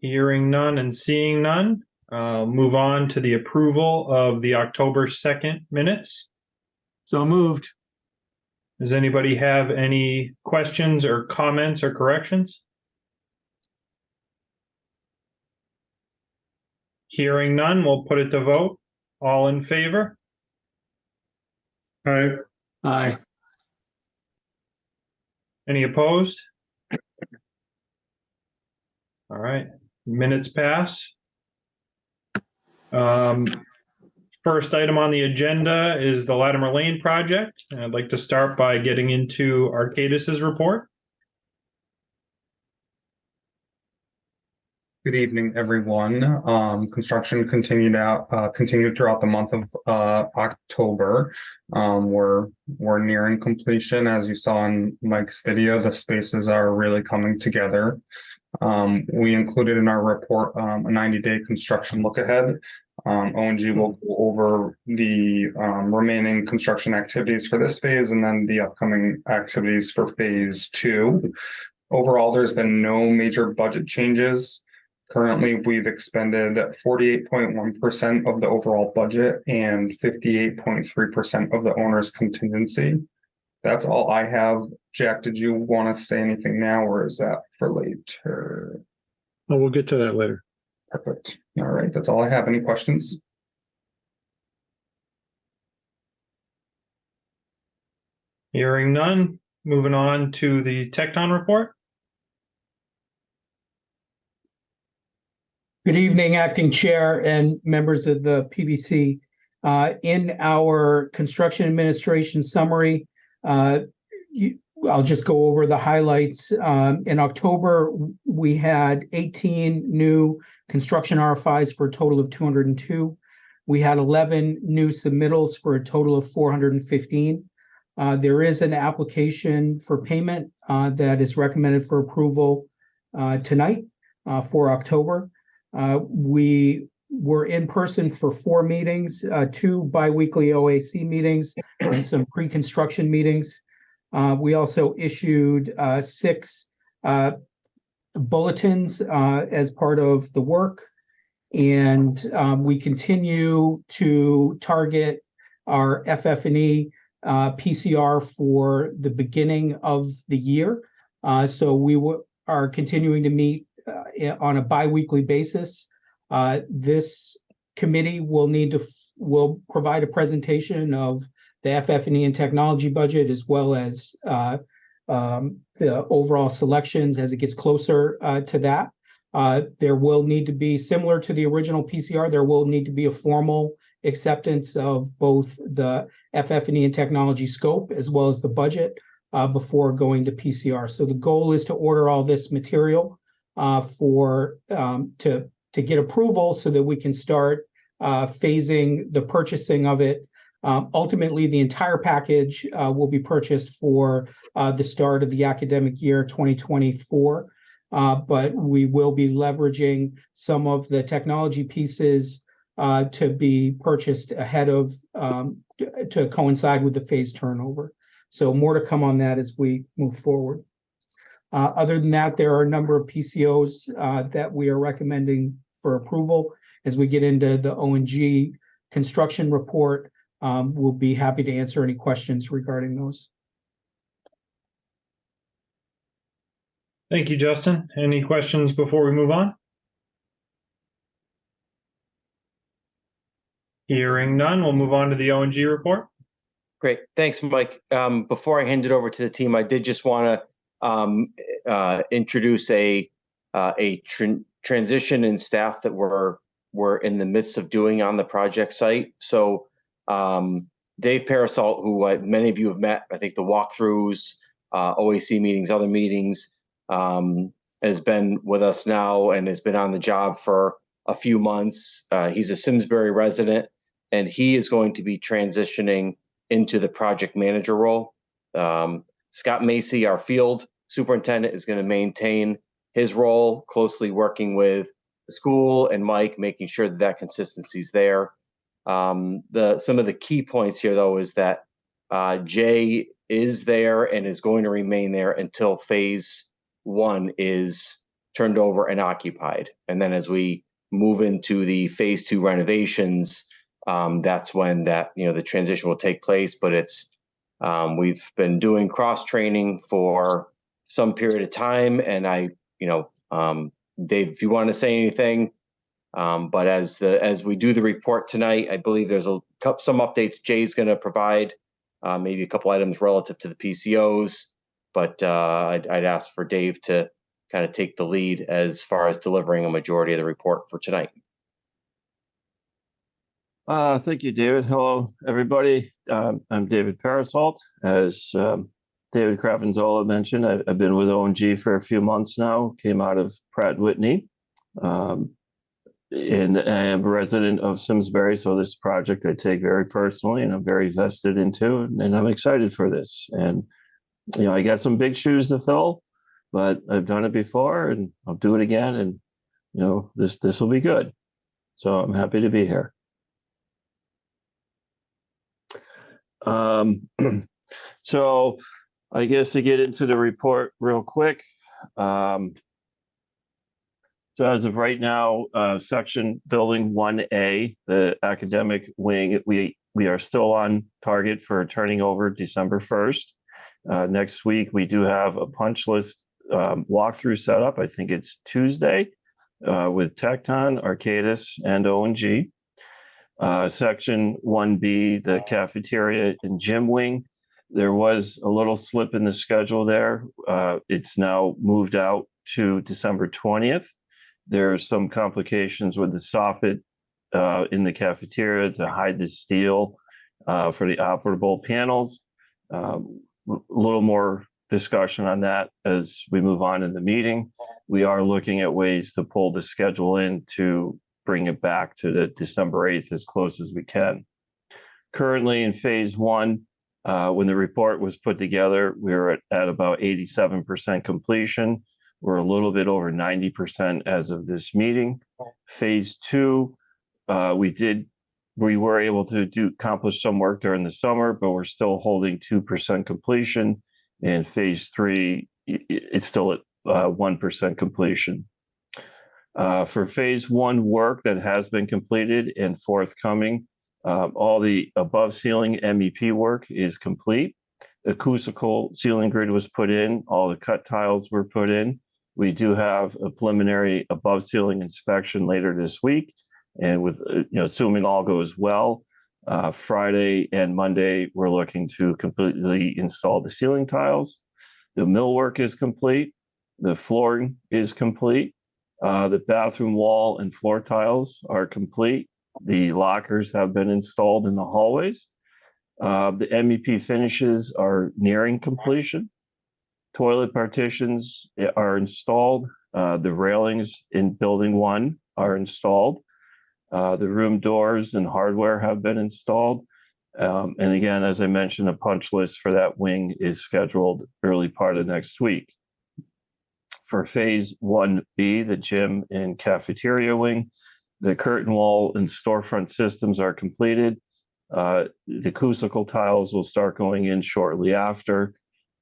Hearing none and seeing none, move on to the approval of the October 2nd minutes. So moved. Does anybody have any questions or comments or corrections? Hearing none, we'll put it to vote. All in favor? Aye. Aye. Any opposed? All right, minutes pass. First item on the agenda is the Latimer Lane project. And I'd like to start by getting into Arcadis's report. Good evening, everyone. Construction continued throughout the month of October. We're nearing completion. As you saw in Mike's video, the spaces are really coming together. We included in our report a 90-day construction look ahead. O&G will go over the remaining construction activities for this phase and then the upcoming activities for phase 2. Overall, there's been no major budget changes. Currently, we've expended 48.1% of the overall budget and 58.3% of the owner's contingency. That's all I have. Jack, did you want to say anything now, or is that for later? Oh, we'll get to that later. Perfect. All right, that's all I have. Any questions? Hearing none, moving on to the Tecton report. Good evening, Acting Chair and members of the PBC. In our construction administration summary, I'll just go over the highlights. In October, we had 18 new construction RFIs for a total of 202. We had 11 new submittals for a total of 415. There is an application for payment that is recommended for approval tonight for October. We were in person for 4 meetings, 2 biweekly OAC meetings and some pre-construction meetings. We also issued 6 bulletins as part of the work. And we continue to target our FF&E PCR for the beginning of the year. So we are continuing to meet on a biweekly basis. This committee will provide a presentation of the FF&E and technology budget, as well as the overall selections as it gets closer to that. There will need to be, similar to the original PCR, there will need to be a formal acceptance of both the FF&E and technology scope as well as the budget before going to PCR. So the goal is to order all this material to get approval so that we can start phasing the purchasing of it. Ultimately, the entire package will be purchased for the start of the academic year 2024. But we will be leveraging some of the technology pieces to be purchased ahead of to coincide with the phase turnover. So more to come on that as we move forward. Other than that, there are a number of PCOs that we are recommending for approval. As we get into the O&G construction report, we'll be happy to answer any questions regarding those. Thank you, Justin. Any questions before we move on? Hearing none, we'll move on to the O&G report. Great. Thanks, Mike. Before I hand it over to the team, I did just want to introduce a transition in staff that we're in the midst of doing on the project site. So Dave Parasol, who many of you have met, I think the walkthroughs, OAC meetings, other meetings, has been with us now and has been on the job for a few months. He's a Simsbury resident, and he is going to be transitioning into the project manager role. Scott Macy, our field superintendent, is going to maintain his role, closely working with the school and Mike, making sure that consistency is there. Some of the key points here, though, is that Jay is there and is going to remain there until phase 1 is turned over and occupied. And then as we move into the phase 2 renovations, that's when the transition will take place. But we've been doing cross training for some period of time, and Dave, if you want to say anything, but as we do the report tonight, I believe there's some updates Jay's going to provide, maybe a couple items relative to the PCOs, but I'd ask for Dave to kind of take the lead as far as delivering a majority of the report for tonight. Thank you, David. Hello, everybody. I'm David Parasolt. As David Cravenzola mentioned, I've been with ONG for a few months now, came out of Pratt Whitney, and I am a resident of Simsbury, so this project I take very personally and I'm very vested into, and I'm excited for this. And, I got some big shoes to fill, but I've done it before and I'll do it again, and, this will be good. So I'm happy to be here. So I guess to get into the report real quick. So as of right now, section building 1A, the academic wing, we are still on target for turning over December 1st. Next week, we do have a punch list walkthrough setup. I think it's Tuesday with Tecton, Arcadis, and ONG. Section 1B, the cafeteria and gym wing. There was a little slip in the schedule there. It's now moved out to December 20th. There are some complications with the soffit in the cafeteria to hide the steel for the operable panels. A little more discussion on that as we move on in the meeting. We are looking at ways to pull the schedule in to bring it back to the December 8th as close as we can. Currently in phase 1, when the report was put together, we were at about 87% completion. We're a little bit over 90% as of this meeting. Phase 2, we were able to accomplish some work during the summer, but we're still holding 2% completion. And phase 3, it's still at 1% completion. For phase 1 work that has been completed and forthcoming, all the above ceiling MEP work is complete. The acoustical ceiling grid was put in, all the cut tiles were put in. We do have a preliminary above ceiling inspection later this week. And with, assuming all goes well, Friday and Monday, we're looking to completely install the ceiling tiles. The millwork is complete. The flooring is complete. The bathroom wall and floor tiles are complete. The lockers have been installed in the hallways. The MEP finishes are nearing completion. Toilet partitions are installed. The railings in building 1 are installed. The room doors and hardware have been installed. And again, as I mentioned, a punch list for that wing is scheduled early part of next week. For phase 1B, the gym and cafeteria wing, the curtain wall and storefront systems are completed. The acoustical tiles will start going in shortly after.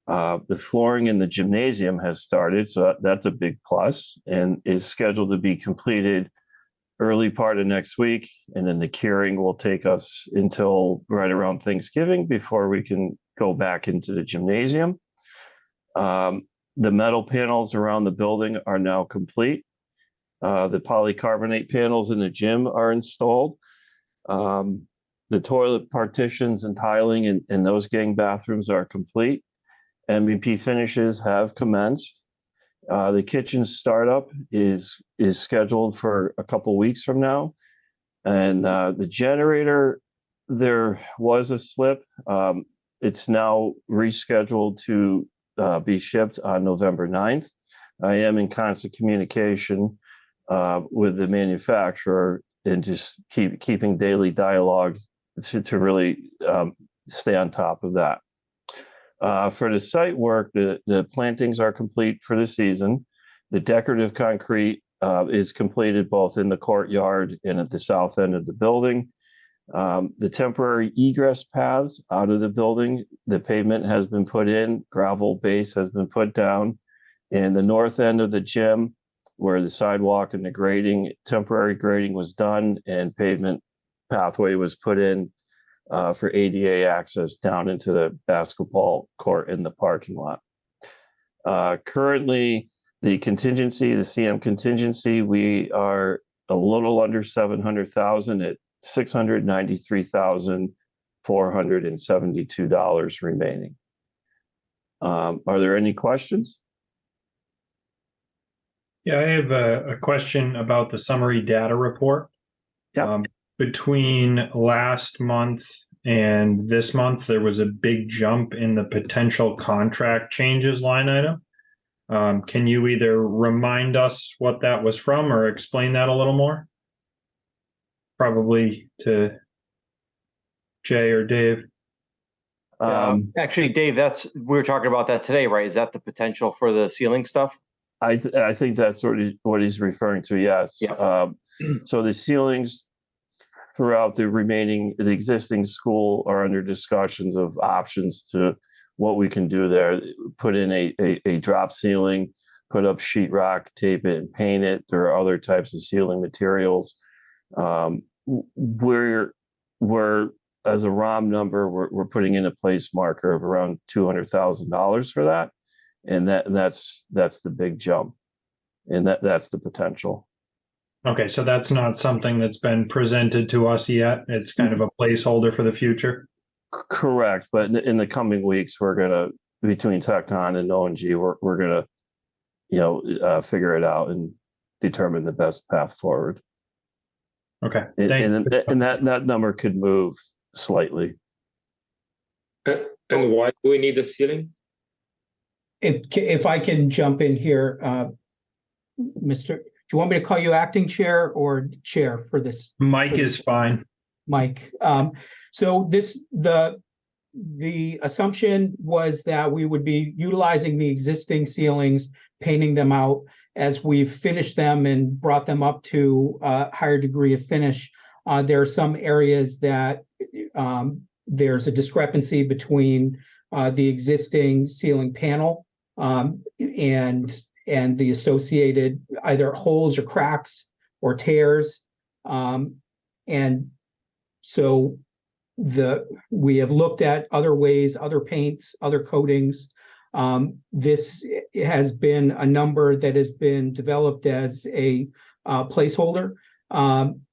The flooring in the gymnasium has started, so that's a big plus, and is scheduled to be completed early part of next week. And then the curing will take us until right around Thanksgiving before we can go back into the gymnasium. The metal panels around the building are now complete. The polycarbonate panels in the gym are installed. The toilet partitions and tiling in those gang bathrooms are complete. MEP finishes have commenced. The kitchen startup is scheduled for a couple weeks from now. And the generator, there was a slip. It's now rescheduled to be shipped on November 9th. I am in constant communication with the manufacturer and just keeping daily dialogue to really stay on top of that. For the site work, the plantings are complete for the season. The decorative concrete is completed both in the courtyard and at the south end of the building. The temporary egress paths out of the building, the pavement has been put in, gravel base has been put down. And the north end of the gym, where the sidewalk and the grading, temporary grading was done and pavement pathway was put in for ADA access down into the basketball court in the parking lot. Currently, the CM contingency, we are a little under 700,000 at $693,472 remaining. Are there any questions? Yeah, I have a question about the summary data report. Yeah. Between last month and this month, there was a big jump in the potential contract changes line item. Can you either remind us what that was from or explain that a little more? Probably to Jay or Dave. Actually, Dave, we were talking about that today, right? Is that the potential for the ceiling stuff? I think that's what he's referring to. Yes. Yeah. So the ceilings throughout the existing school are under discussions of options to what we can do there. Put in a drop ceiling, put up sheetrock, tape it, and paint it. There are other types of ceiling materials. We're as a ROM number, we're putting in a place marker of around $200,000 for that. And that's the big jump, and that's the potential. Okay, so that's not something that's been presented to us yet. It's kind of a placeholder for the future. Correct, but in the coming weeks, we're gonna, between Tecton and O&G, we're gonna, figure it out and determine the best path forward. Okay, and that number could move slightly. And why do we need a ceiling? If I can jump in here, Mr. Do you want me to call you acting chair or chair for this? Mike is fine. Mike. So the assumption was that we would be utilizing the existing ceilings, painting them out. As we've finished them and brought them up to a higher degree of finish, there are some areas that there's a discrepancy between the existing ceiling panel and the associated either holes or cracks or tears. And so we have looked at other ways, other paints, other coatings. This has been a number that has been developed as a placeholder.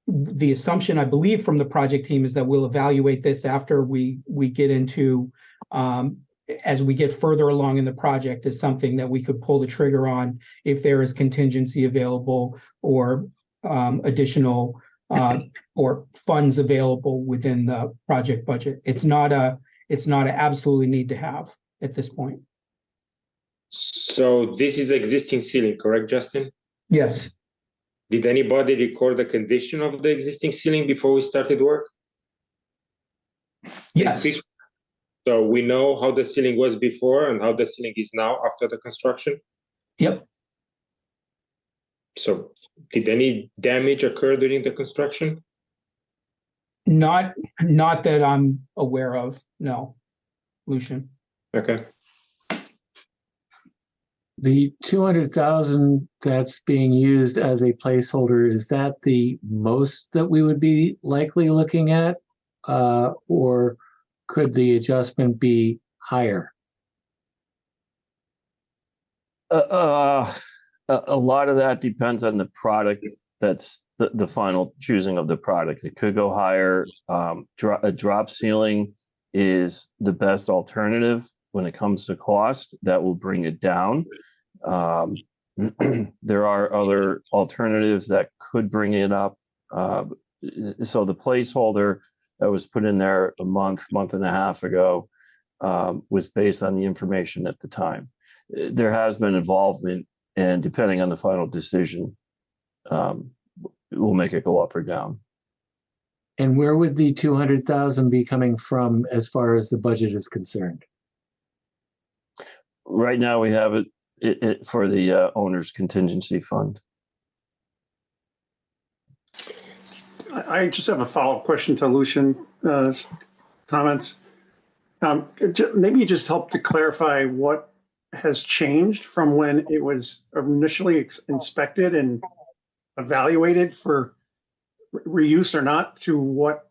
The assumption, I believe, from the project team is that we'll evaluate this after we get into as we get further along in the project, is something that we could pull the trigger on if there is contingency available or additional or funds available within the project budget. It's not a absolutely need to have at this point. So this is existing ceiling, correct, Justin? Yes. Did anybody record the condition of the existing ceiling before we started work? Yes. So we know how the ceiling was before and how the ceiling is now after the construction? Yep. So did any damage occur during the construction? Not that I'm aware of, no, Lucian. Okay. The 200,000 that's being used as a placeholder, is that the most that we would be likely looking at? Or could the adjustment be higher? A lot of that depends on the product. That's the final choosing of the product. It could go higher. A drop ceiling is the best alternative when it comes to cost. That will bring it down. There are other alternatives that could bring it up. So the placeholder that was put in there a month and a half ago was based on the information at the time. There has been involvement, and depending on the final decision, we'll make it go up or down. And where would the 200,000 be coming from as far as the budget is concerned? Right now, we have it for the owner's contingency fund. I just have a follow-up question to Lucian's comments. Maybe you just help to clarify what has changed from when it was initially inspected and evaluated for reuse or not to what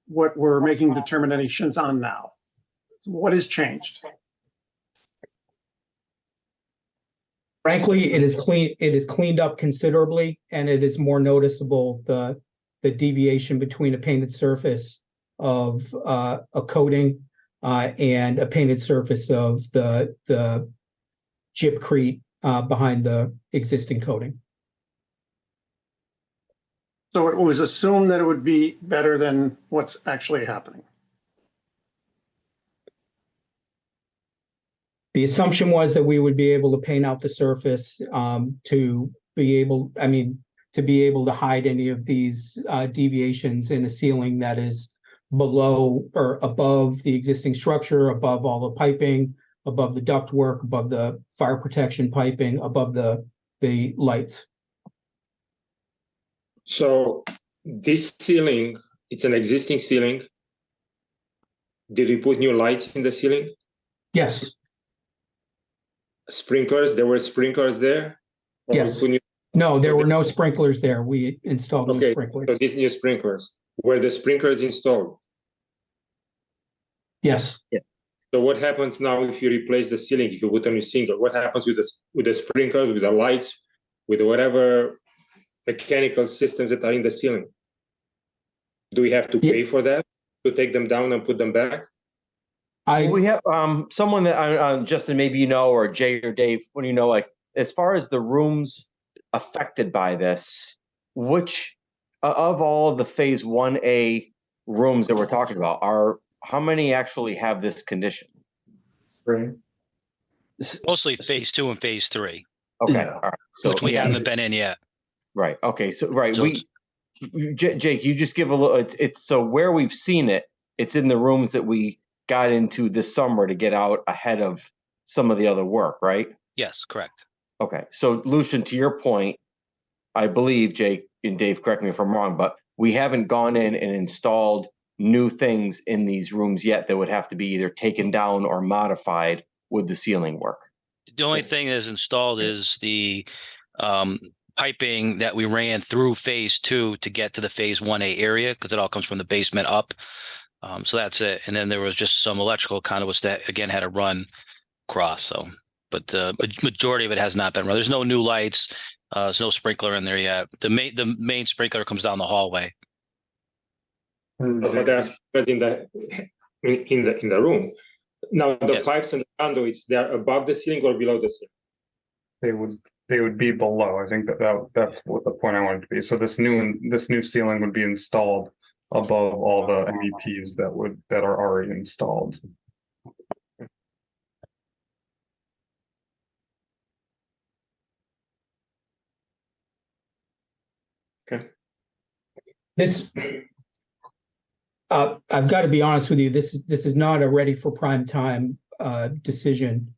we're making determinations on now? What has changed? Frankly, it is cleaned up considerably, and it is more noticeable the deviation between a painted surface of a coating and a painted surface of the gypcrete behind the existing coating. So it was assumed that it would be better than what's actually happening. The assumption was that we would be able to paint out the surface to be able to hide any of these deviations in a ceiling that is below or above the existing structure, above all the piping, above the ductwork, above the fire protection piping, above the lights. So this ceiling, it's an existing ceiling. Did we put new lights in the ceiling? Yes. Sprinklers, there were sprinklers there? Or Yes. we put new- No, there were no sprinklers there. We installed new Okay, sprinklers. so these new sprinklers, were the sprinklers installed? Yes. So what happens now if you replace the ceiling, if you put a new single? What happens with the sprinklers, with the lights, with whatever mechanical systems that are in the ceiling? Do we have to pay for that, to take them down and put them back? We have someone that Justin, maybe you know, or Jay or Dave, when you know, like as far as the rooms affected by this, which of all of the phase 1A rooms that we're talking about how many actually have this condition? Right. Mostly phase 2 and phase 3, Okay, Yeah. all right. So which we haven't been in yet. right. Okay, so right, So Jake, you just give a little. It's so where we've seen it, it's in the rooms that we got into this summer to get out ahead of some of the other work, right? Yes, correct. Okay, so Lucian, to your point, I believe Jake and Dave, correct me if I'm wrong, but we haven't gone in and installed new things in these rooms yet that would have to be either taken down or modified with the ceiling work. The only thing that is installed is the piping that we ran through phase 2 to get to the phase 1A area, because it all comes from the basement up. So that's it. And then there was just some electrical conduits that again had to run across. So, but the majority of it has not been run. There's no new lights. There's no sprinkler in there yet. The main sprinkler comes down the hallway. But there are sprinklers in the room. Now the Yes. pipes and the conduits, they are above the ceiling or below the ceiling? They would be below. I think that's what the point I wanted to be. So this new ceiling would be installed above all the MEPs that are already installed. Okay. I've got to be honest with you. This is not a ready for prime time decision.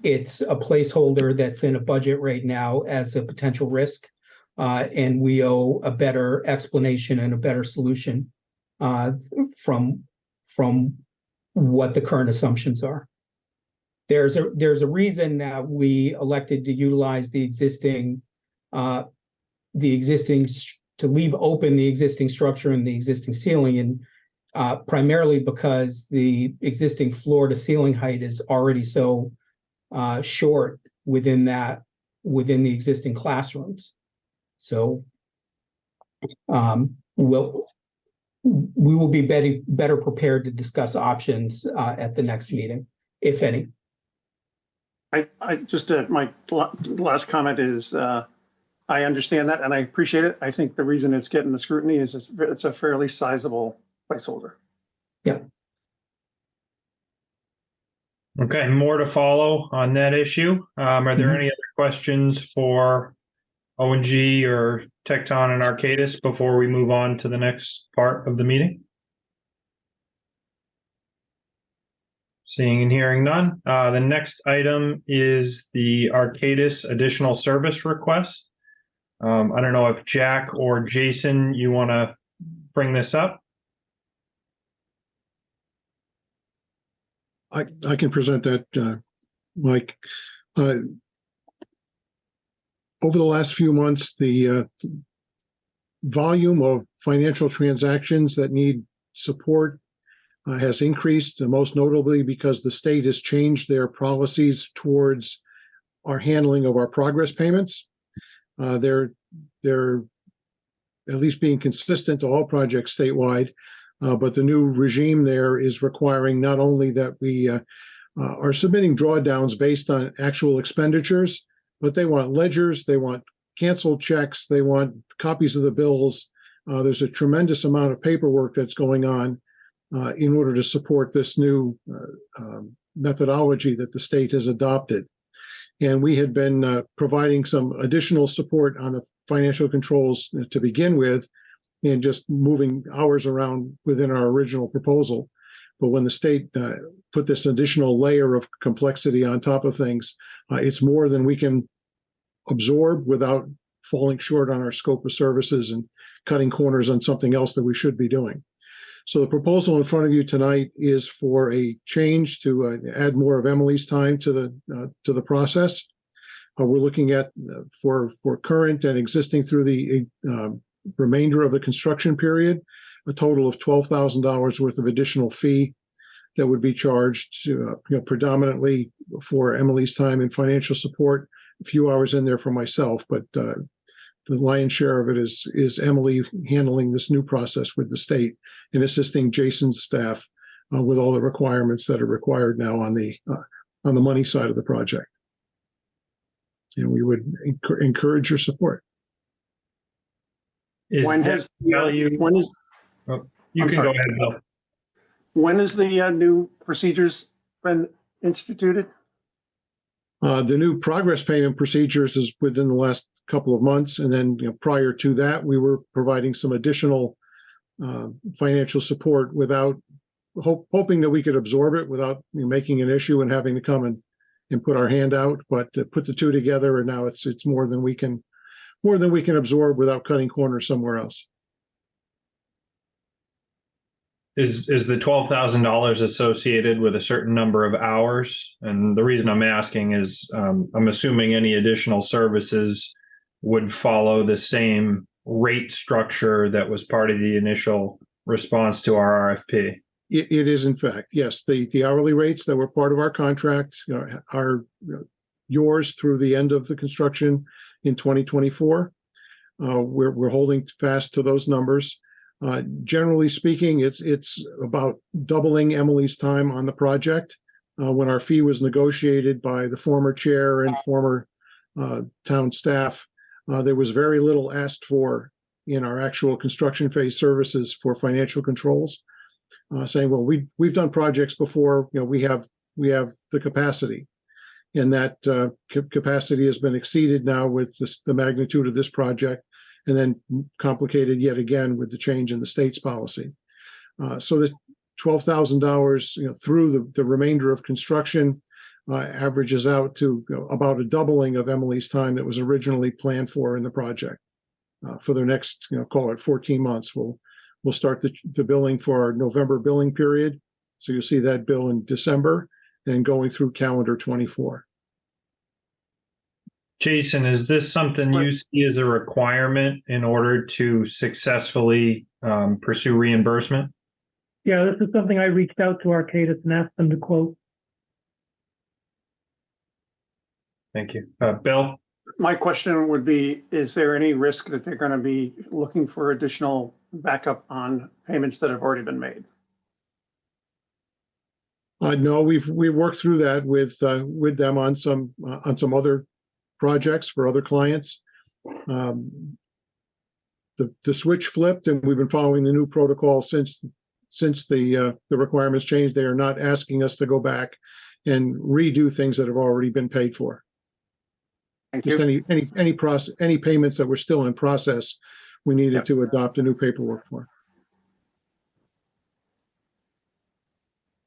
It's a placeholder that's in a budget right now as a potential risk, and we owe a better explanation and a better solution from what the current assumptions are. There's a reason that we elected to utilize the existing to leave open the existing structure and the existing ceiling, and primarily because the existing floor to ceiling height is already so short within the existing classrooms. So we will be better prepared to discuss options at the next meeting, if any. I just, my last comment is, I understand that and I appreciate it. I think the reason it's getting the scrutiny is it's a fairly sizable placeholder. Yeah. Okay, more to follow on that issue. Are there any other questions for O&G or Tecton and Arcadis before we move on to the next part of the meeting? Seeing and hearing none. The next item is the Arcadis additional service request. I don't know if Jack or Jason, you want to bring this up? I can present that, Mike. Over the last few months, the volume of financial transactions that need support has increased, most notably because the state has changed their policies towards our handling of our progress payments. They're at least being consistent to all projects statewide, but the new regime there is requiring not only that we are submitting drawdowns based on actual expenditures, but they want ledgers, they want canceled checks, they want copies of the bills. There's a tremendous amount of paperwork that's going on in order to support this new methodology that the state has adopted. And we had been providing some additional support on the financial controls to begin with, and just moving hours around within our original proposal. But when the state put this additional layer of complexity on top of things, it's more than we can absorb without falling short on our scope of services and cutting corners on something else that we should be doing. So the proposal in front of you tonight is for a change to add more of Emily's time to the process. We're looking at for current and existing through the remainder of the construction period, a total of $12,000 worth of additional fee that would be charged predominantly for Emily's time and financial support. A few hours in there for myself, but the lion's share of it is Emily handling this new process with the state and assisting Jason's staff with all the requirements that are required now on the money side of the project. And we would encourage your support. When that has value? when is You I'm can sorry. go ahead, Bill. when is the new procedures been instituted? The new progress payment procedures is within the last couple of months, and then prior to that, we were providing some additional financial support without hoping that we could absorb it without making an issue and having to come and put our hand out. But put the two together, and now it's more than we can absorb without cutting corners somewhere else. Is the $12,000 associated with a certain number of hours? And the reason I'm asking is I'm assuming any additional services would follow the same rate structure that was part of the initial response to our RFP. It is, in fact, yes. The hourly rates that were part of our contract are yours through the end of the construction in 2024. We're holding fast to those numbers. Generally speaking, it's about doubling Emily's time on the project. When our fee was negotiated by the former chair and former town staff, there was very little asked for in our actual construction phase services for financial controls, saying, well, we've done projects before, we have the capacity. And that capacity has been exceeded now with the magnitude of this project, and then complicated yet again with the change in the state's policy. So the $12,000 through the remainder of construction averages out to about a doubling of Emily's time that was originally planned for in the project. For the next, call it 14 months, we'll start the billing for our November billing period. So you'll see that bill in December and going through calendar 24. Jason, is this something you see as a requirement in order to successfully pursue reimbursement? Yeah, this is something I reached out to Arcadis and asked them to quote. Thank you. Bill? My question would be, is there any risk that they're going to be looking for additional backup on payments that have already been made? No, we've worked through that with them on some other projects for other clients. The switch flipped, and we've been following the new protocol since the requirements changed. They are not asking us to go back and redo things that have already been paid for. Thank Just you. any payments that were still in process, we needed to adopt a new paperwork for.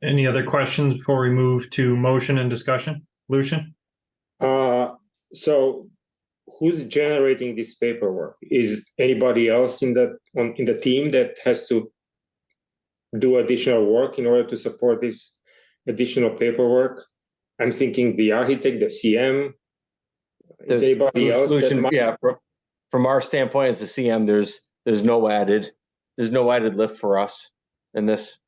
Any other questions before we move to motion and discussion? Lucian? So who's generating this paperwork? Is anybody else in the team that has to do additional work in order to support this additional paperwork? I'm thinking the architect, the CM. Is There's anybody no else that solution, might? yeah, from our standpoint as a CM, there's no added lift for us in this.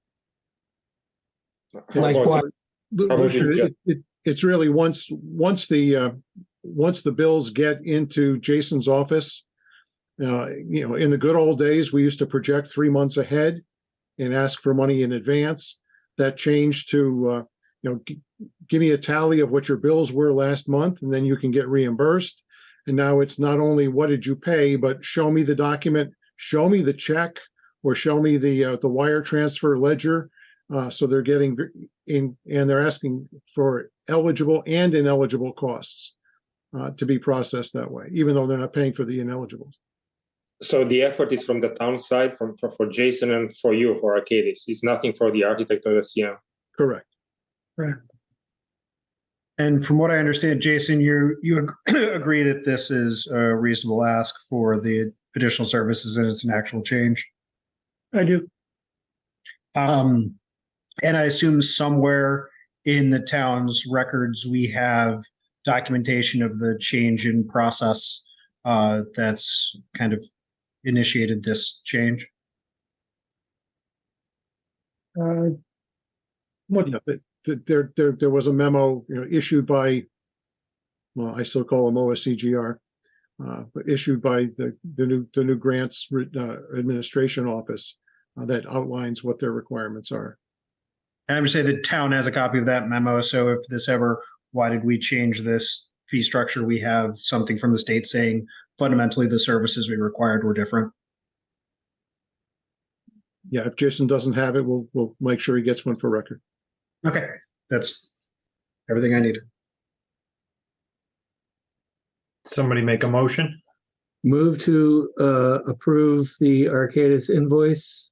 How Like about- what? How about Lucia, you, it's really once the bills get into Jason's office, in the good old days, we used to project 3 months ahead and ask for money in advance. That changed to, give me a tally of what your bills were last month, and then you can get reimbursed. And now it's not only what did you pay, but show me the document, show me the check, or show me the wire transfer ledger. So they're getting in, and they're asking for eligible and ineligible costs to be processed that way, even though they're not paying for the ineligibles. So the effort is from the town side, for Jason and for you, for Arcadis. It's nothing for the architect or the CM. Correct. And from what I understand, Jason, you agree that this is a reasonable ask for the additional services and it's an actual change? I do. And I assume somewhere in the town's records, we have documentation of the change in process that's kind of initiated this change. What? There was a memo issued by, well, I still call them OSCGR, but issued by the new grants administration office that outlines what their requirements are. And I would say the town has a copy of that memo. So if this ever, why did we change this fee structure? We have something from the state saying fundamentally the services we required were different. Yeah, if Jason doesn't have it, we'll make sure he gets one for record. Okay, that's everything I need. Somebody make a motion? Move to approve the Arcadis invoice.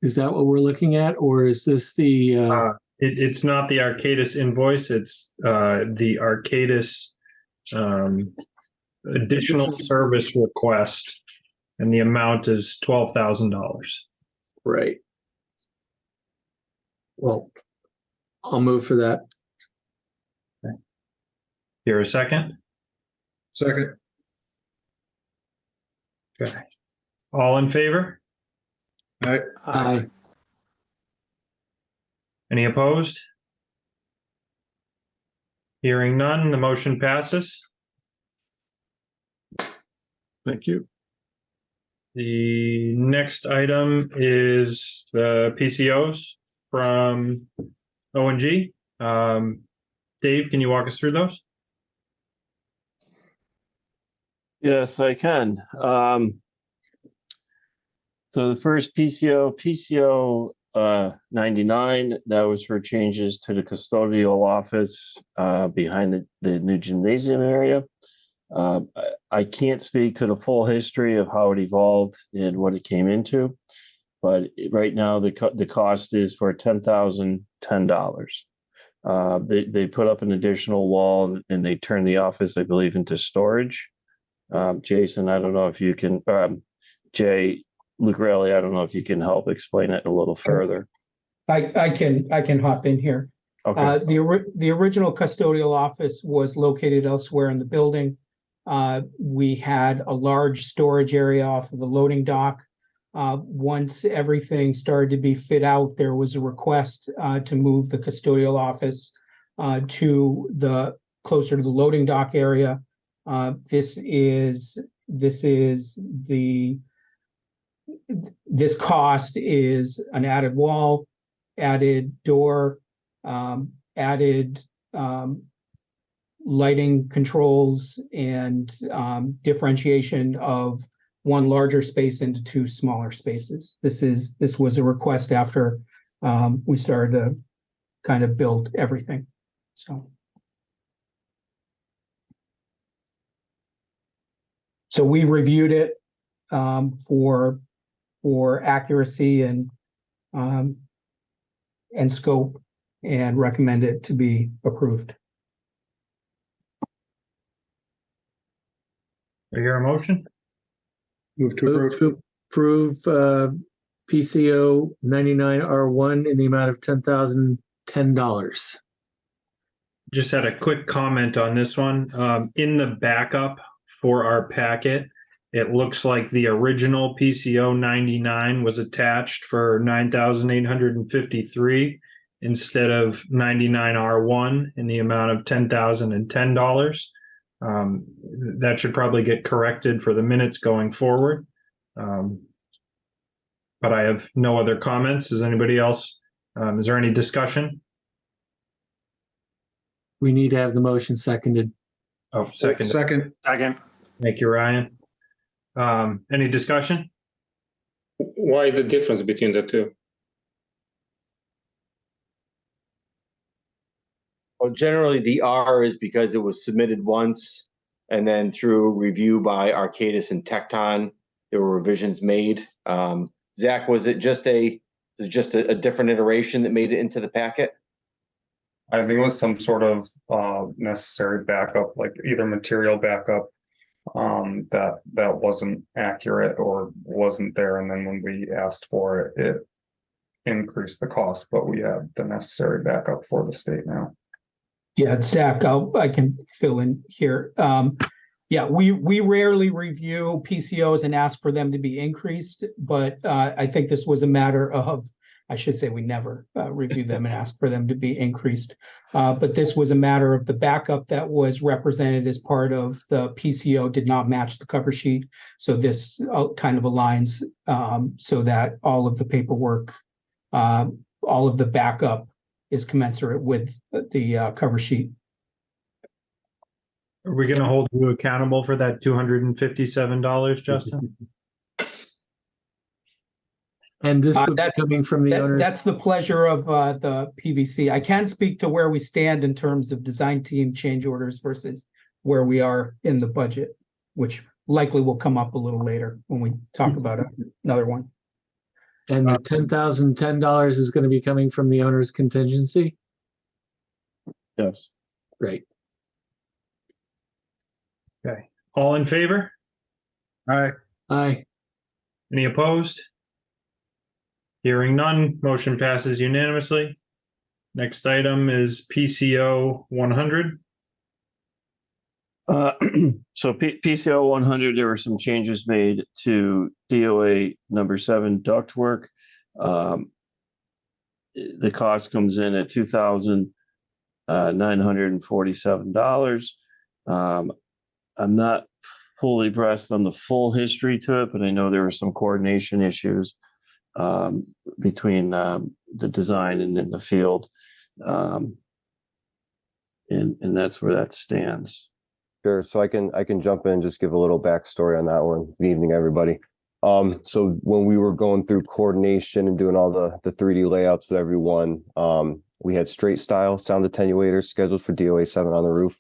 Is that what we're looking at, or is this the? It's not the Arcadis invoice. It's the Arcadis additional service request, and the amount is $12,000. Right. Well, I'll move for that. Here a second. Second. Okay. All in favor? Aye. Any opposed? Hearing none, the motion passes. Thank you. The next item is the PCOs from O&G. Dave, can you walk us through those? Yes, I can. So the first PCO 99, that was for changes to the custodial office behind the new gymnasium area. I can't speak to the full history of how it evolved and what it came into, but right now the cost is for $10,010. They put up an additional wall and they turned the office, I believe, into storage. Jason, I don't know if you can, Jay Lucarelli, I don't know if you can help explain it a little further. I can hop in here. Okay. The original custodial office was located elsewhere in the building. We had a large storage area off of the loading dock. Once everything started to be fit out, there was a request to move the custodial office to the closer to the loading dock area. This cost is an added wall, added door, added lighting controls, and differentiation of one larger space into two smaller spaces. This was a request after we started to kind of build everything. So we reviewed it for accuracy and scope, and recommend it to be approved. Do I hear a motion? Move to Move approve. to approve PCO 99R1 in the amount of $10,010. just had a quick comment on this one. In the backup for our packet, it looks like the original PCO 99 was attached for 9,853 instead of 99R1 in the amount of $10,010. That should probably get corrected for the minutes going forward. But I have no other comments. Is anybody else? Is there any discussion? We need to have the motion seconded. Oh, second. Second, Second. Thank you, Ryan. Any discussion? Why the difference between the two? Well, generally the R is because it was submitted once and then through review by Arcadis and Tecton, there were revisions made. Zach, was it just a different iteration that made it into the packet? I think it was some sort of necessary backup, like either material backup that wasn't accurate or wasn't there, and then when we asked for it, it increased the cost. But we have the necessary backup for the state now. Yeah, Zach, I can fill in here. Yeah, we rarely review PCOs and ask for them to be increased, but I think this was a matter of, I should say we never review them and ask for them to be increased. But this was a matter of the backup that was represented as part of the PCO did not match the cover sheet. So this kind of aligns so that all of the paperwork, all of the backup is commensurate with the cover sheet. Are we going to hold you accountable for that $257, Justin? And this would be That- coming from the owners. That's the pleasure of the PVC. I can speak to where we stand in terms of design team change orders versus where we are in the budget, which likely will come up a little later when we talk about another one. And the $10,010 is going to be coming from the owner's contingency? Yes. Great. Okay. All in favor? aye, Aye. Any opposed? Hearing none, motion passes unanimously. Next item is PCO 100. So PCO 100, there were some changes made to DOA number 7 ductwork. The cost comes in at $2,947. I'm not fully abreast on the full history to it, but I know there were some coordination issues between the design and in the field. And that's where that stands. Sure. So I can jump in and just give a little backstory on that one. Good evening, everybody. So when we were going through coordination and doing all the 3D layouts with everyone, we had straight style sound attenuators scheduled for DOA 7 on the roof.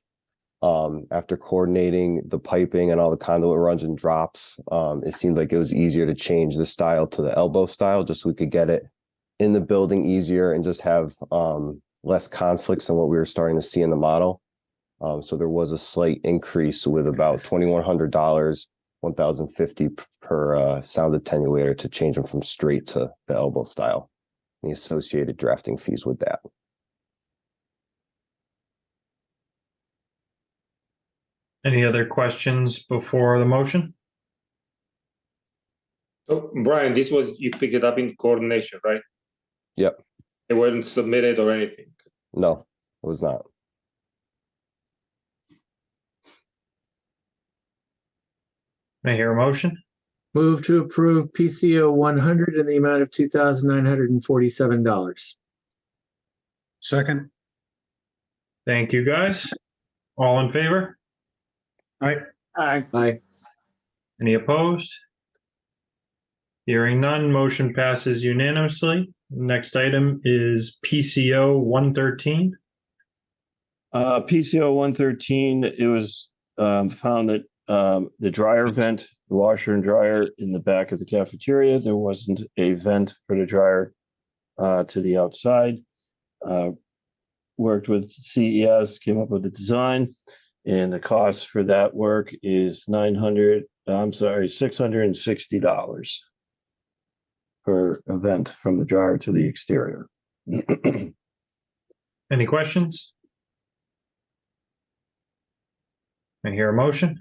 After coordinating the piping and all the conduit runs and drops, it seemed like it was easier to change the style to the elbow style, just so we could get it in the building easier and just have less conflicts than what we were starting to see in the model. So there was a slight increase with about $2,100, $1,050 per sound attenuator to change them from straight to the elbow style. The associated drafting fees with that. Any other questions before the motion? So Brian, this was, you picked it up in coordination, right? Yep. It wasn't submitted or anything. No, it was not. May I hear a motion? Move to approve PCO 100 in the amount of $2,947. second, Thank you, guys. All in favor? aye, Aye. Aye. Any opposed? Hearing none, motion passes unanimously. Next item is PCO 113. PCO 113, it was found that the dryer vent, the washer and dryer in the back of the cafeteria, there wasn't a vent for the dryer to the outside. Worked with CES, came up with the design, and the cost for that work is $660 per vent from the dryer to the exterior. Any questions? I hear a motion.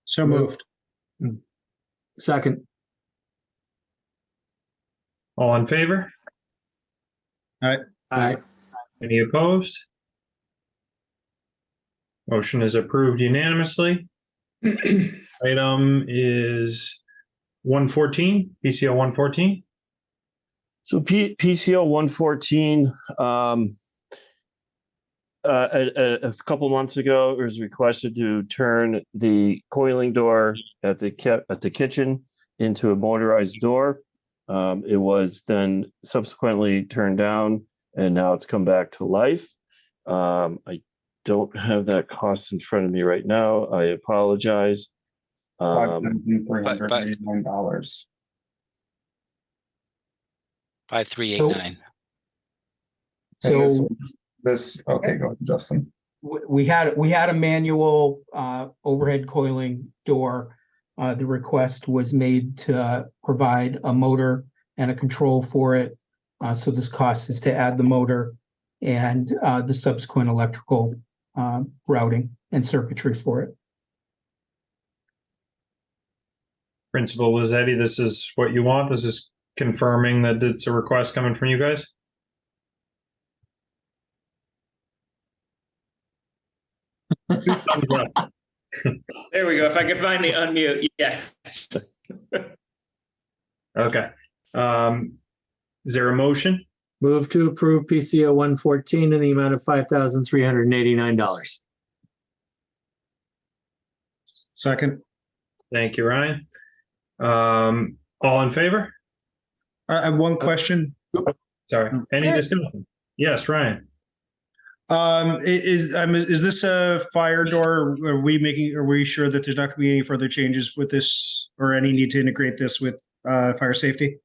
So moved. Second. All in favor? Aye. Any opposed? Motion is approved unanimously. Item is 114, PCO 114. So PCO 114, a couple months ago, it was requested to turn the coiling door at the kitchen into a motorized door. It was then subsequently turned down, and now it's come back to life. I don't have that cost in front of me right now. I apologize. $5,389. 5389. So This, okay, go ahead, Justin. we had a manual overhead coiling door. The request was made to provide a motor and a control for it. So this cost is to add the motor and the subsequent electrical routing and circuitry for it. Principal Lizzetti, this is what you want? This is confirming that it's a request coming from you guys? There we go. If I can finally unmute, yes. Okay. Is there a motion? Move to approve PCO 114 in the amount of $5,389. Second. Thank you, Ryan. All in favor? I have one question. Sorry. Any discussion? Yes, Ryan. Is this a fire door? Are we sure that there's not going to be any further changes with this or any need to integrate this with fire safety?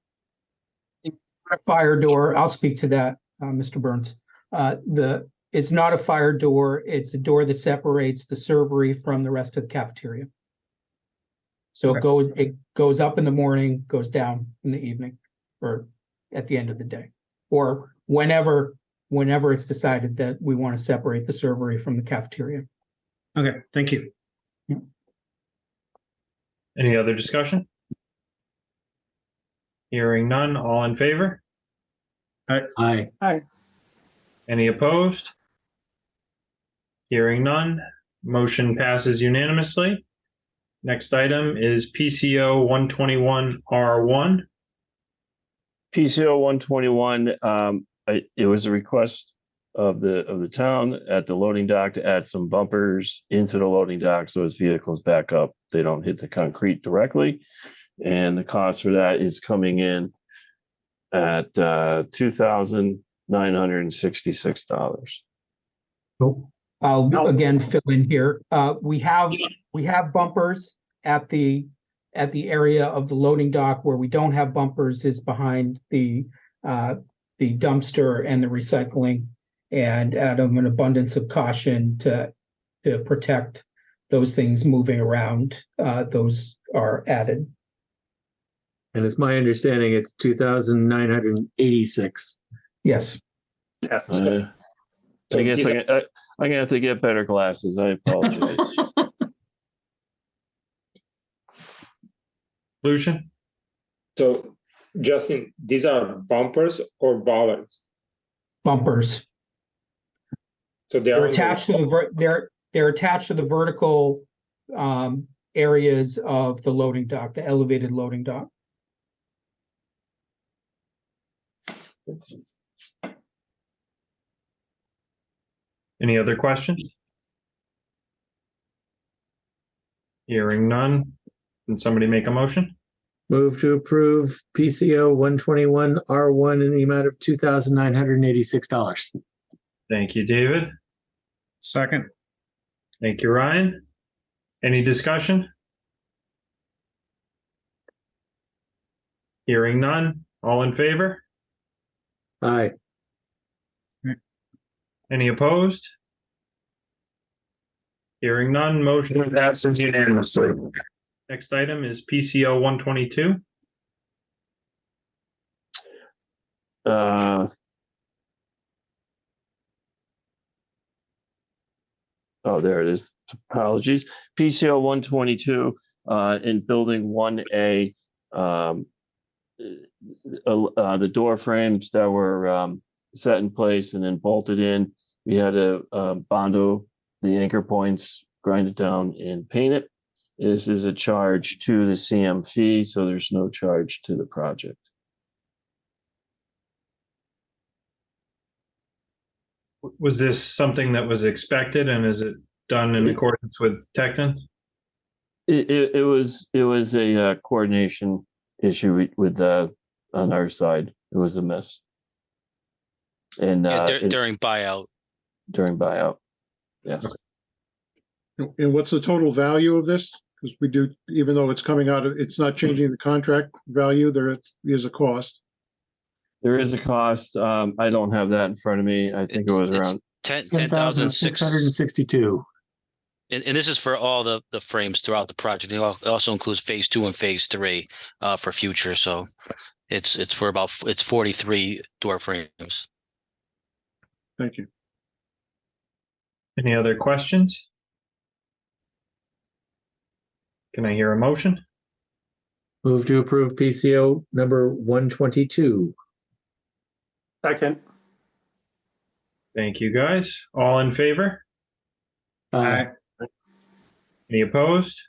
A fire door, I'll speak to that, Mr. Burns. It's not a fire door, it's a door that separates the servery from the rest of the cafeteria. So it goes up in the morning, goes down in the evening, or at the end of the day, or whenever it's decided that we want to separate the servery from the cafeteria. Okay, thank you. Any other discussion? Hearing none, all in favor? Aye. Any opposed? Hearing none, motion passes unanimously. Next item is PCO 121R1. PCO 121, it was a request of the town at the loading dock to add some bumpers into the loading dock so as vehicles back up, they don't hit the concrete directly. And the cost for that is coming in at $2,966. I'll again fill in here. We have bumpers at the area of the loading dock. Where we don't have bumpers is behind the dumpster and the recycling. And out of an abundance of caution to protect those things moving around, those are added. And it's my understanding it's 2,986. Yes. Yes. I guess I'm gonna have to get better glasses. I apologize. Lucian? So, Justin, these are bumpers or bollards? Bumpers. So They're attached to they're attached to the vertical areas of the loading dock, the elevated loading dock. Any other questions? Hearing none, can somebody make a motion? Move to approve PCO 121R1 in the amount of $2,986. Thank you, David. Second. Thank you, Ryan. Any discussion? Hearing none, all in favor? Aye. Any opposed? Hearing none, motion passes unanimously. Next item is PCO 122. Oh, there it is. Apologies. PCO 122 in building 1A, the door frames that were set in place and then bolted in. We had to bondo the anchor points, grind it down, and paint it. This is a charge to the CM fee, so there's no charge to the project. Was this something that was expected, and is it done in accordance with Tecton? It was a coordination issue with on our side. It was a miss. And during buyout. During buyout, yes. And what's the total value of this? Because we do, even though it's coming out of, it's not changing the contract value, there is a cost. There is a cost. I don't have that in front of me. I think it was around 10,662. And this is for all the frames throughout the project. It also includes phase 2 and phase 3 for future. So it's 43 door frames. Thank you. Any other questions? Can I hear a motion? Move to approve PCO number 122. Second. Thank you, guys. All in favor? Aye. Any opposed?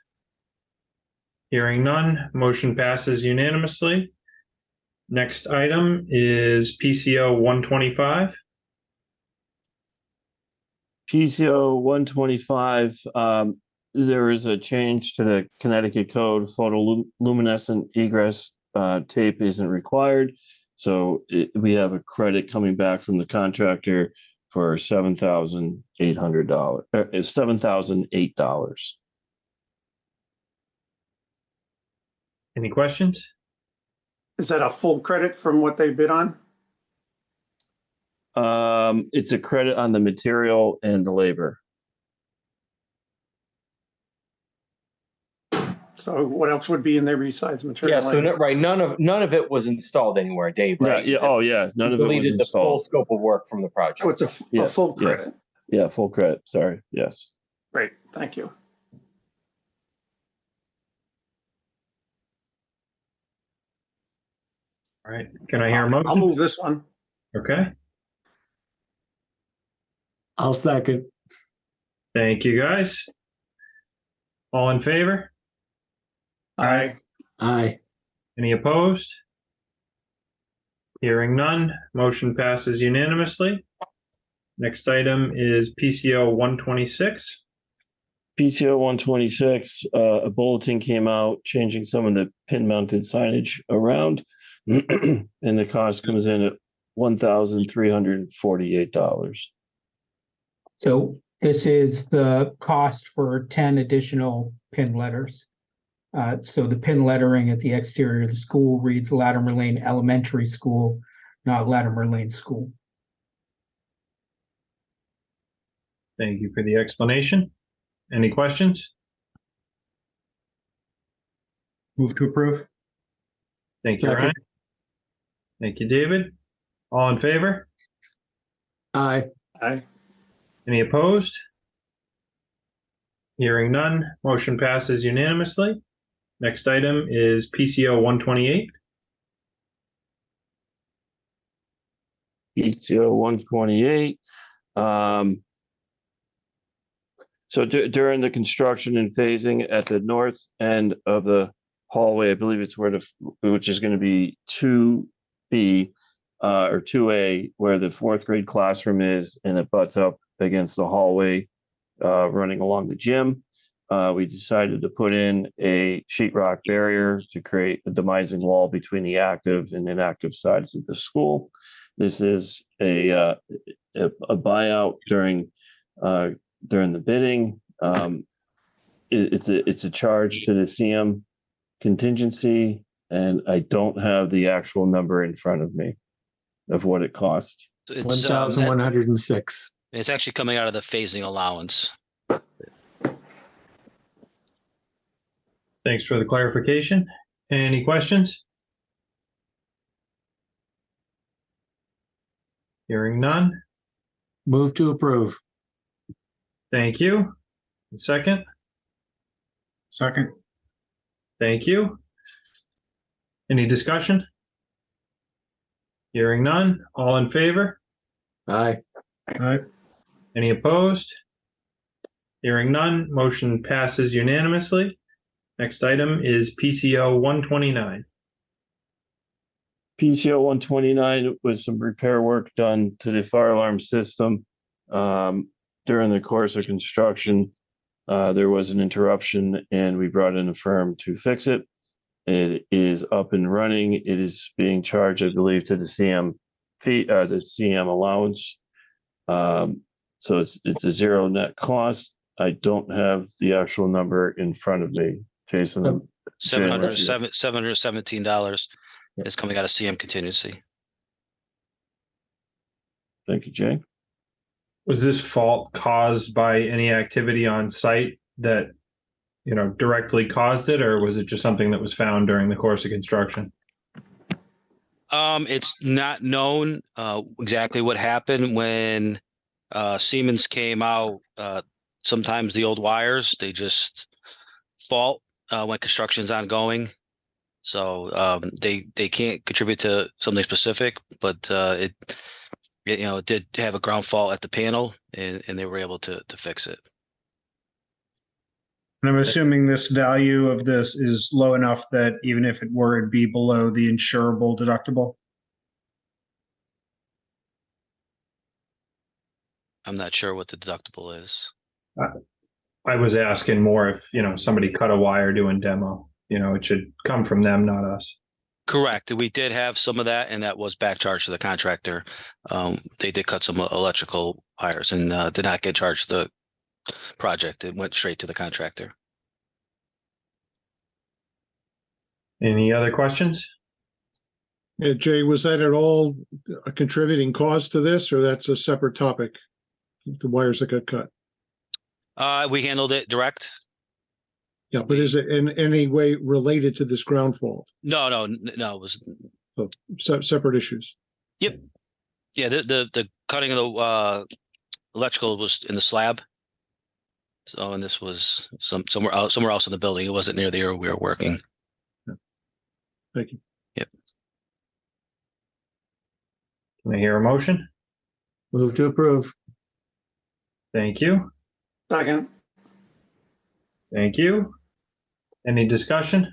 Hearing none, motion passes unanimously. Next item is PCO 125. PCO 125. There is a change to the Connecticut code. Photoluminescent egress tape isn't required. So we have a credit coming back from the contractor for $7,800. $7,008. Any questions? Is that a full credit from what they bid on? It's a credit on the material and the labor. So what else would be in there besides material? Yeah, so right, none of it was installed anywhere, Dave, right? Yeah, oh yeah, none of it was Deleted the full installed. scope of work from the project. So it's a Yes, full yes. credit. Yeah, full credit. Sorry. Yes. Great, thank you. All right, can I hear a motion? I'll move this one. Okay, I'll second. thank you, guys. All in favor? Aye. Aye. Any opposed? Hearing none, motion passes unanimously. Next item is PCO 126. PCO 126, a bulletin came out changing some of the pin mounted signage around, and the cost comes in at $1,348. So this is the cost for 10 additional pin letters. So the pin lettering at the exterior of the school reads Latimer Lane Elementary School, not Latimer Lane School. Thank you for the explanation. Any questions? Move to approve. Thank you, Second. Ryan. Thank you, David. All in favor? Aye. Aye. Any opposed? Hearing none, motion passes unanimously. Next item is PCO 128. PCO 128. So during the construction and phasing at the north end of the hallway, I believe it's which is going to be 2B or 2A, where the fourth grade classroom is, and it butts up against the hallway running along the gym. We decided to put in a sheetrock barrier to create a demising wall between the active and inactive sides of the school. This is a buyout during the bidding. It's a charge to the CM contingency, and I don't have the actual number in front of me of what it cost. It's 1,106. it's actually coming out of the phasing allowance. Thanks for the clarification. Any questions? Hearing none. Move to approve. Thank you. Second? Second. Thank you. Any discussion? Hearing none. All in favor? Aye. Aye. Any opposed? Hearing none. Motion passes unanimously. Next item is PCO 129. PCO 129 was some repair work done to the fire alarm system during the course of construction. There was an interruption and we brought in a firm to fix it. It is up and running. It is being charged, I believe, to the CM fee, the CM allowance. So it's a zero net cost. I don't have the actual number in front of me, Jason. $717 is coming out of CM contingency. Thank you, Jay. Was this fault caused by any activity on site that, directly caused it, or was it just something that was found during the course of construction? It's not known exactly what happened when Siemens came out. Sometimes the old wires, they just fault when construction's ongoing. So they can't contribute to something specific, but it did have a ground fault at the panel, and they were able to fix it. And I'm assuming this value of this is low enough that even if it were, it'd be below the insurable deductible. I'm not sure what the deductible is. I was asking more if, somebody cut a wire doing demo, it should come from them, not us. Correct. We did have some of that, and that was back charged to the contractor. They did cut some electrical wires and did not get charged the project. It went straight to the contractor. Any other questions? Yeah, Jay, was that at all a contributing cause to this, or that's a separate topic? The wires that got cut. We handled it direct. Yeah, but is it in any way related to this ground fault? No. It was Separate issues. Yep. Yeah, the cutting of the electrical was in the slab. So, and this was somewhere else in the building. It wasn't near the area we were working. Yeah. Thank you. Yep. Can I hear a motion? Move to approve. Thank you. Second. Thank you. Any discussion?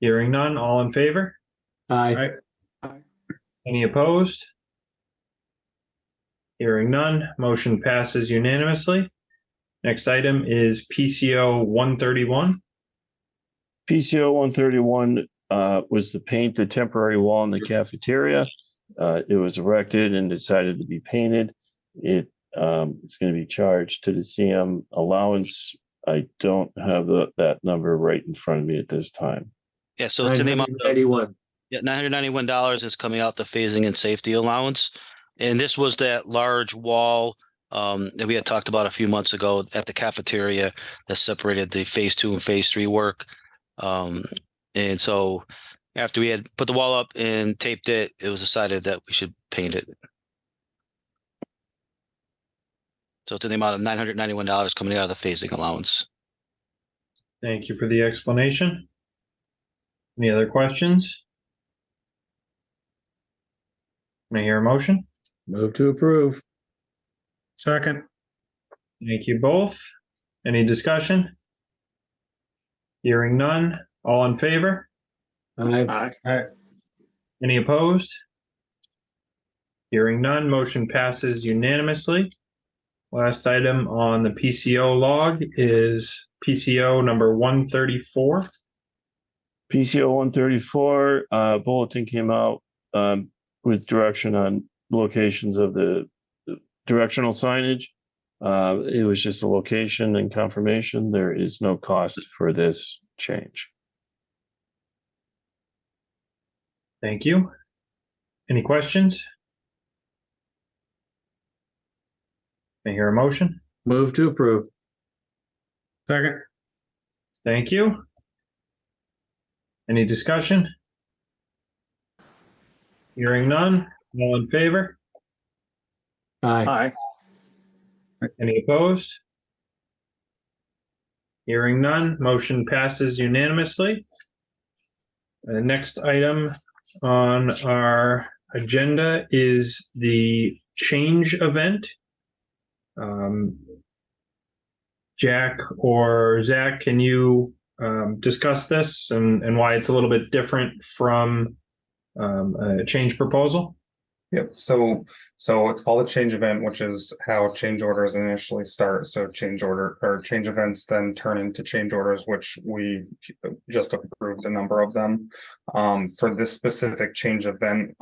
Hearing none, all in favor? Aye. Any opposed? Hearing none, motion passes unanimously. Next item is PCO 131. PCO 131 was to paint the temporary wall in the cafeteria. It was erected and decided to be painted. It's going to be charged to the CM allowance. I don't have that number right in front of me at this time. Yeah, so it's in the amount of $991 is coming out the phasing and safety allowance. And this was that large wall that we had talked about a few months ago at the cafeteria that separated the phase 2 and phase 3 work. And so after we had put the wall up and taped it, it was decided that we should paint it. So it's in the amount of $991 coming out of the phasing allowance. Thank you for the explanation. Any other questions? Can I hear a motion? Move to approve. Second. Thank you both. Any discussion? Hearing none, all in favor? Aye. Aye. Any opposed? Hearing none, motion passes unanimously. Last item on the PCO log is PCO number 134. PCO 134 bulletin came out with direction on locations of the directional signage. It was just a location and confirmation. There is no cost for this change. Thank you. Any questions? May I hear a motion? Move to approve. Second. Thank you. Any discussion? Hearing none, all in favor? Aye. Aye. Any opposed? Hearing none, motion passes unanimously. The next item on our agenda is the change event. Jack or Zach, can you discuss this and why it's a little bit different from a change proposal? Yep. So it's called a change event, which is how change orders initially start. So change events then turn into change orders, which we just approved a number of them. For this specific change event,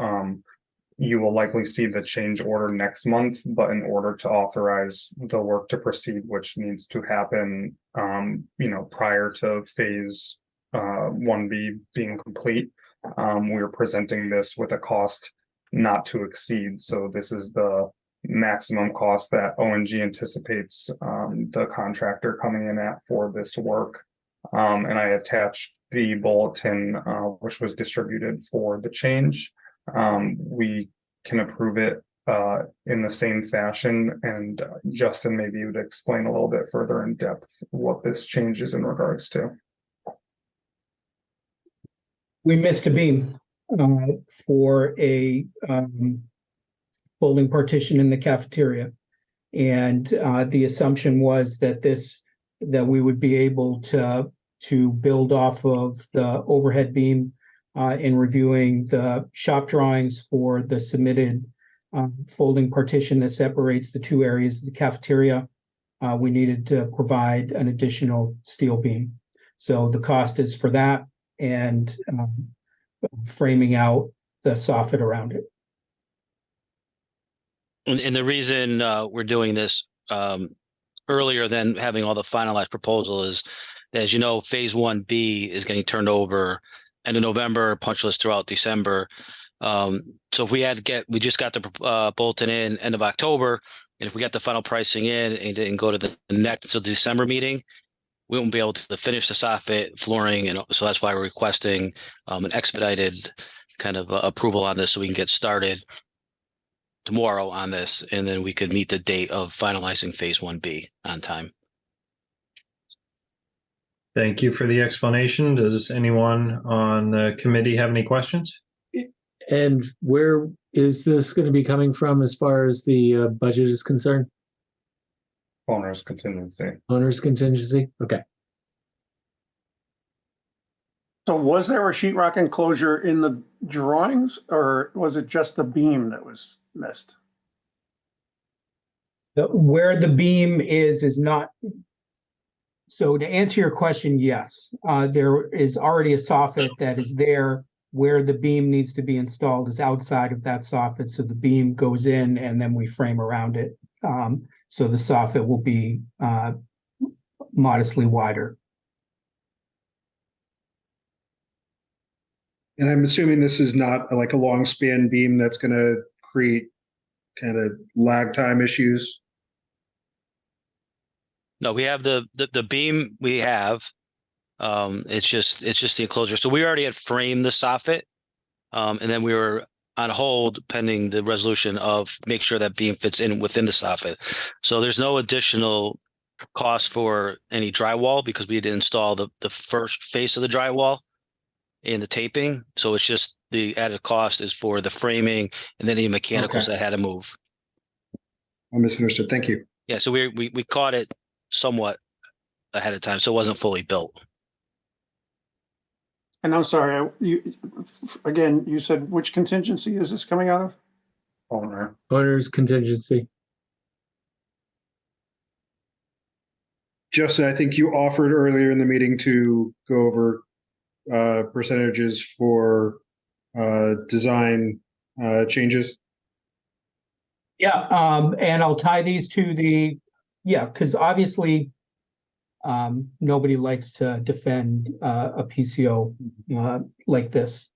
you will likely see the change order next month, but in order to authorize the work to proceed, which needs to happen, prior to phase 1B being complete, we're presenting this with a cost not to exceed. So this is the maximum cost that ONG anticipates the contractor coming in at for this work. And I attached the bulletin, which was distributed for the change. We can approve it in the same fashion, and Justin, maybe you would explain a little bit further in depth what this change is in regards to. We missed a beam for a folding partition in the cafeteria. And the assumption was that we would be able to build off of the overhead beam in reviewing the shop drawings for the submitted folding partition that separates the two areas of the cafeteria. We needed to provide an additional steel beam. So the cost is for that and framing out the soffit around it. And the reason we're doing this earlier than having all the finalized proposal is, as you know, phase 1B is getting turned over end of November, punch list throughout December. So if we just got the bulletin in end of October, and if we got the final pricing in and didn't go to the next December meeting, we won't be able to finish the soffit, flooring, and so that's why we're requesting an expedited kind of approval on this so we can get started tomorrow on this, and then we could meet the date of finalizing phase 1B on time. Thank you for the explanation. Does anyone on the committee have any questions? And where is this going to be coming from as far as the budget is concerned? Owner's contingency. Owner's contingency? Okay. So was there a sheetrock enclosure in the drawings, or was it just the beam that was missed? Where the beam is not. So to answer your question, yes, there is already a soffit that is there. Where the beam needs to be installed is outside of that soffit. So the beam goes in and then we frame around it. So the soffit will be modestly wider. And I'm assuming this is not like a long span beam that's going to create kind of lag time issues. No, we have the beam we have. It's just the enclosure. So we already had framed the soffit, and then we were on hold pending the resolution of make sure that beam fits in within the soffit. So there's no additional cost for any drywall because we did install the first face of the drywall and the taping. So it's just the added cost is for the framing and then the mechanicals that had to move. I misunderstood. Thank you. Yeah, so we caught it somewhat ahead of time, so it wasn't fully built. And I'm sorry, you said which contingency is this coming out of? Owner's contingency. Justin, I think you offered earlier in the meeting to go over percentages for design changes. Yeah, and I'll tie these to because obviously nobody likes to defend a PCO like this.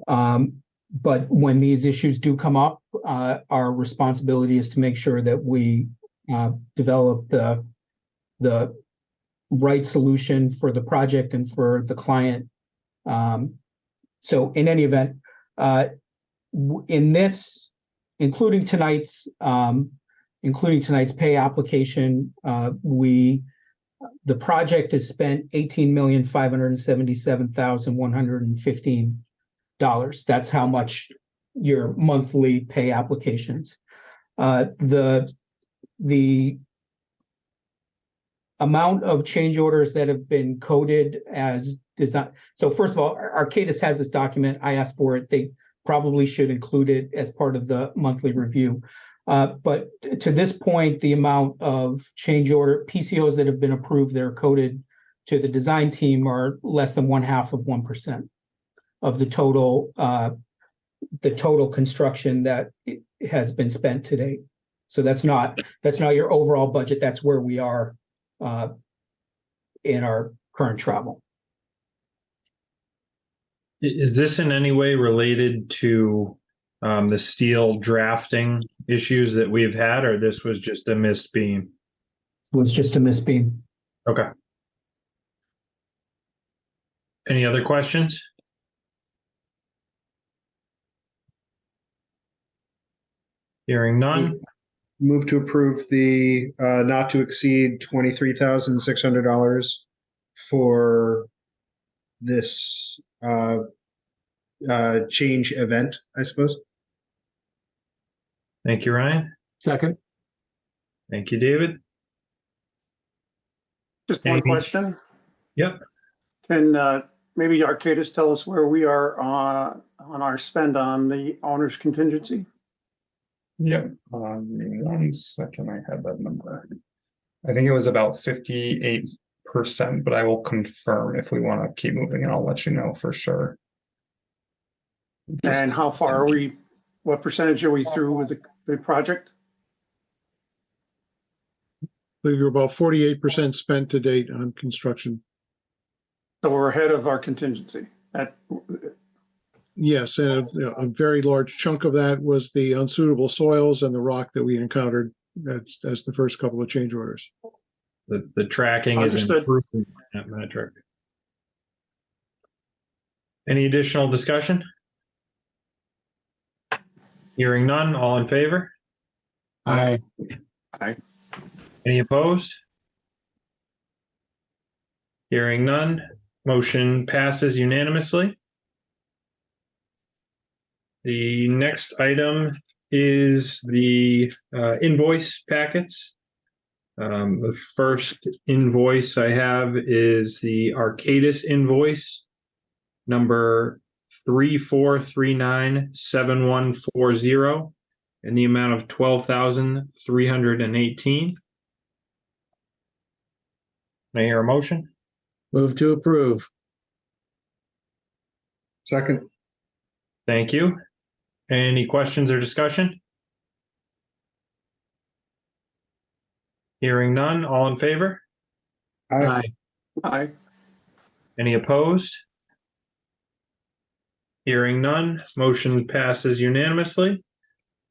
But when these issues do come up, our responsibility is to make sure that we develop the right solution for the project and for the client. So in any event, in this, including tonight's including tonight's pay application, the project has spent $18,577,115. That's how much your monthly pay applications. The amount of change orders that have been coded as design. So first of all, Arcadis has this document. I asked for it. They probably should include it as part of the monthly review. But to this point, the amount of change order PCOs that have been approved that are coded to the design team are less than 0.5% of the total construction that has been spent to date. So that's not your overall budget. That's where we are in our current travel. Is this in any way related to the steel drafting issues that we've had, or this was just a missed beam? It was just a missed beam. Okay. Any other questions? Hearing none. Move to approve the not to exceed $23,600 for this change event, I suppose. Thank you, Ryan. Second. Thank you, David. Just one question. Yep. Can maybe Arcadis tell us where we are on our spend on the owner's contingency? Yep. 1 second, I had that number. I think it was about 58%, but I will confirm if we want to keep moving, and I'll let you know for sure. And how far are we? What percentage are we through with the project? I believe you're about 48% spent to date on construction. So we're ahead of our contingency. Yes, and a very large chunk of that was the unsuitable soils and the rock that we encountered as the first couple of change orders. The tracking is improving that metric. Any additional discussion? Hearing none, all in favor? Aye. Aye. Any opposed? Hearing none, motion passes unanimously. The next item is the invoice packets. The first invoice I have is the Arcadis invoice number 34397140 in the amount of $12,318. May I hear a motion? Move to approve. Second. Thank you. Any questions or discussion? Hearing none, all in favor? Aye. Aye. Any opposed? Hearing none, motion passes unanimously.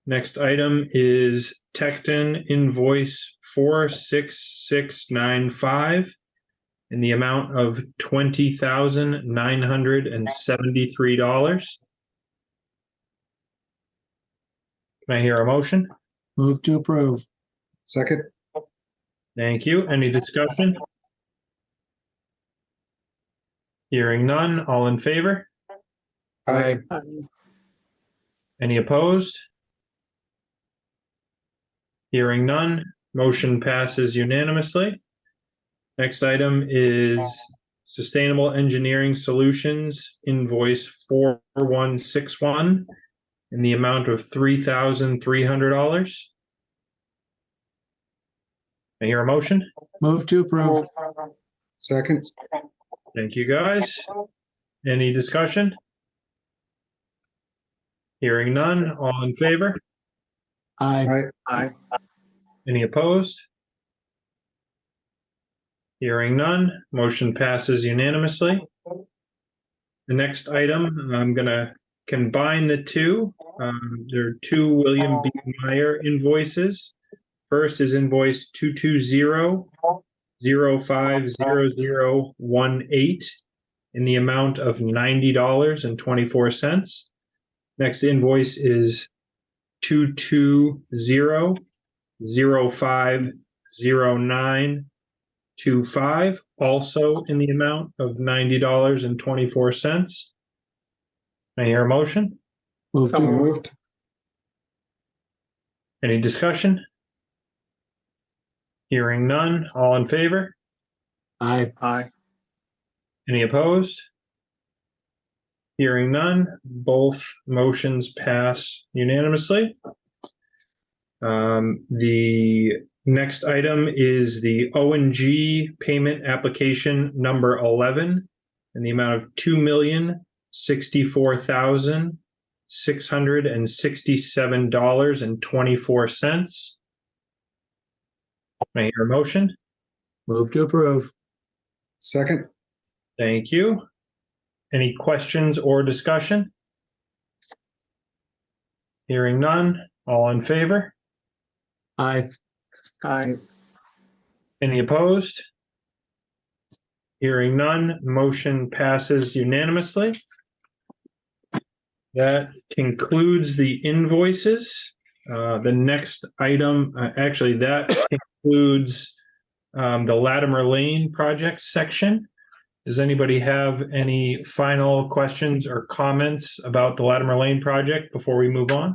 Next item is Tecton invoice 46695 in the amount of $20,973. Can I hear a motion? Move to approve. Second. Thank you. Any discussion? Hearing none, all in favor? Aye. Any opposed? Hearing none, motion passes unanimously. Next item is Sustainable Engineering Solutions invoice 4161 in the amount of $3,300. I hear a motion? Move to approve. Second. Thank you, guys. Any discussion? Hearing none, all in favor? Aye. Aye. Any opposed? Hearing none, motion passes unanimously. The next item, I'm going to combine the two. There are two William B. Meyer invoices. First is invoice 220-050018 in the amount of $90.24. Next invoice is 220-050019 050925, also in the amount of $90.24. May I hear a motion? Move So to moved. Any discussion? Hearing none, all in favor? Aye. Aye. Any opposed? Hearing none, both motions pass unanimously. The next item is the O&G payment application number 11 in the amount of $2,064,667.24. May I hear a motion? Move to approve. Second. Thank you. Any questions or discussion? Hearing none, all in favor? Aye. Aye. Any opposed? Hearing none, motion passes unanimously. That concludes the invoices. The next item, actually, that concludes the Latimer Lane project section. Does anybody have any final questions or comments about the Latimer Lane project before we move on?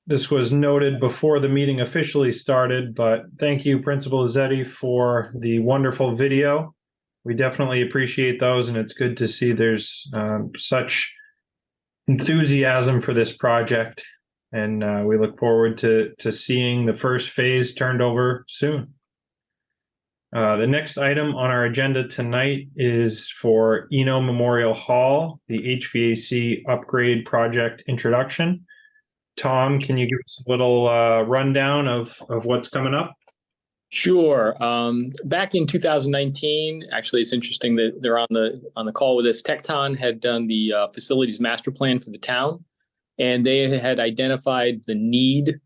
This was noted before the meeting officially started, but thank you, Principal Zetti, for the wonderful video. We definitely appreciate those, and it's good to see there's such enthusiasm for this project. And we look forward to seeing the first phase turned over soon. The next item on our agenda tonight is for Eno Memorial Hall, the HVAC upgrade project introduction. Tom, can you give us a little rundown of what's coming up? Sure. Back in 2019, actually, it's interesting that they're on the call with us. Tecton had done the facilities master plan for the town, and they had identified the need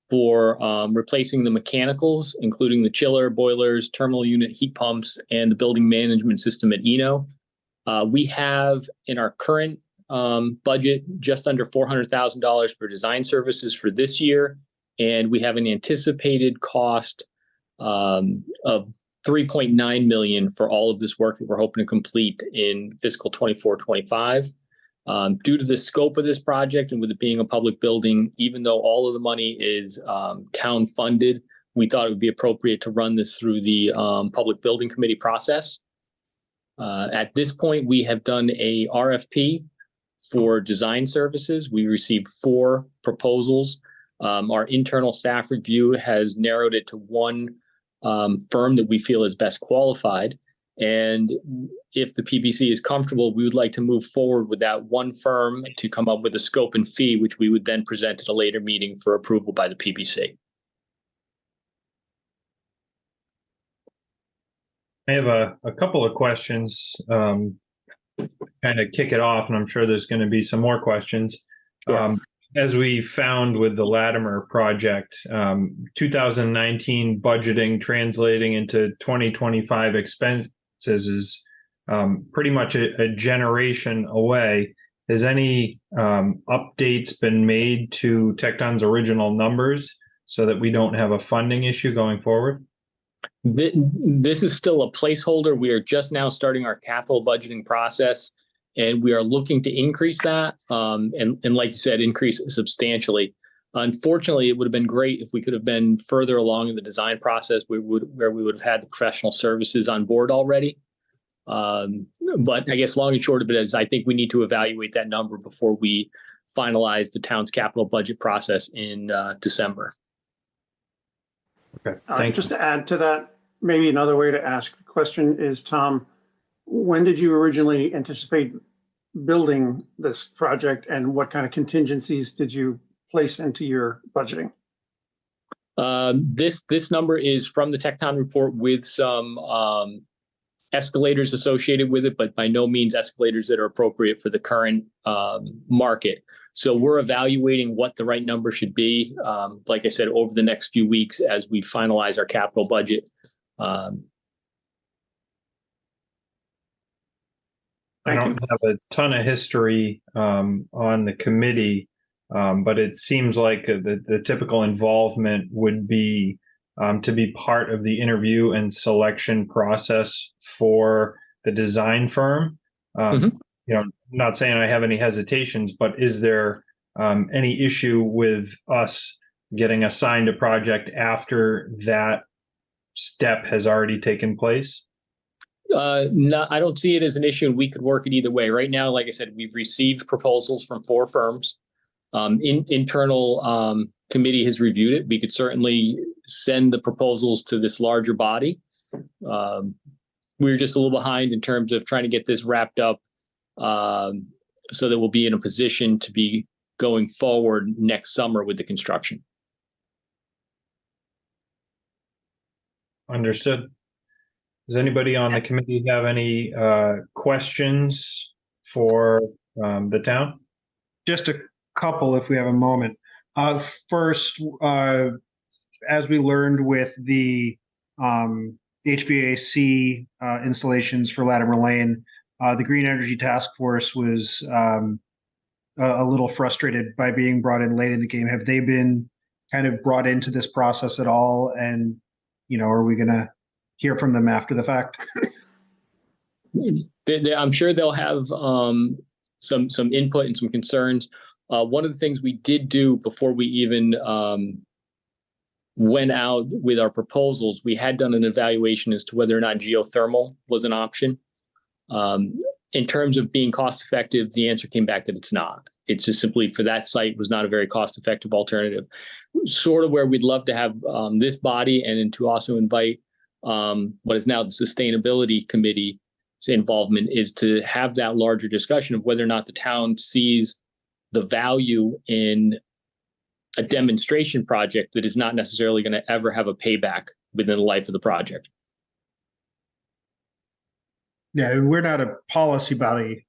for replacing the mechanicals, including the chiller, boilers, terminal unit, heat pumps, and the building management system at Eno. We have in our current budget just under $400,000 for design services for this year, and we have an anticipated cost of $3.9 million for all of this work that we're hoping to complete in fiscal 24-25. Due to the scope of this project and with it being a public building, even though all of the money is town funded, we thought it would be appropriate to run this through the public building committee process. At this point, we have done a RFP for design services. We received 4 proposals. Our internal staff review has narrowed it to one firm that we feel is best qualified. And if the PBC is comfortable, we would like to move forward with that one firm to come up with a scope and fee, which we would then present at a later meeting for approval by the PBC. I have a couple of questions, kind of kick it off, and I'm sure there's going to be some more questions. Sure. As we found with the Latimer project, 2019 budgeting translating into 2025 expenses is pretty much a generation away. Has any updates been made to Tecton's original numbers so that we don't have a funding issue going forward? This is still a placeholder. We are just now starting our capital budgeting process, and we are looking to increase that. And like you said, increase it substantially. Unfortunately, it would have been great if we could have been further along in the design process where we would have had the professional services on board already. But I guess long and short of it is I think we need to evaluate that number before we finalize the town's capital budget process in December. Okay, thank you. Just to add to that, maybe another way to ask the question is, Tom, when did you originally anticipate building this project, and what kind of contingencies did you place into your budgeting? This number is from the Tecton report with some escalators associated with it, but by no means escalators that are appropriate for the current market. So we're evaluating what the right number should be, like I said, over the next few weeks as we finalize our capital budget. I don't have a ton of history on the committee, But it seems like the typical involvement would be to be part of the interview and selection process for the design firm. Not saying I have any hesitations, but is there any issue with us getting assigned a project after that step has already taken place? No, I don't see it as an issue, and we could work it either way. Right now, like I said, we've received proposals from 4 firms. Internal committee has reviewed it. We could certainly send the proposals to this larger body. We're just a little behind in terms of trying to get this wrapped up so that we'll be in a position to be going forward next summer with the construction. Understood. Does anybody on the committee have any questions for the town? Just a couple, if we have a moment. First, as we learned with the HVAC installations for Latimer Lane, the Green Energy Task Force was a little frustrated by being brought in late in the game. Have they been kind of brought into this process at all? And, are we going to hear from them after the fact? I'm sure they'll have some input and some concerns. One of the things we did do before we even went out with our proposals, we had done an evaluation as to whether or not geothermal was an option. In terms of being cost effective, the answer came back that it's not. It's just simply for that site was not a very cost effective alternative. Sort of where we'd love to have this body and to also invite what is now the Sustainability Committee's involvement is to have that larger discussion of whether or not the town sees the value in a demonstration project that is not necessarily going to ever have a payback within the life of the project. Yeah, we're not a policy body,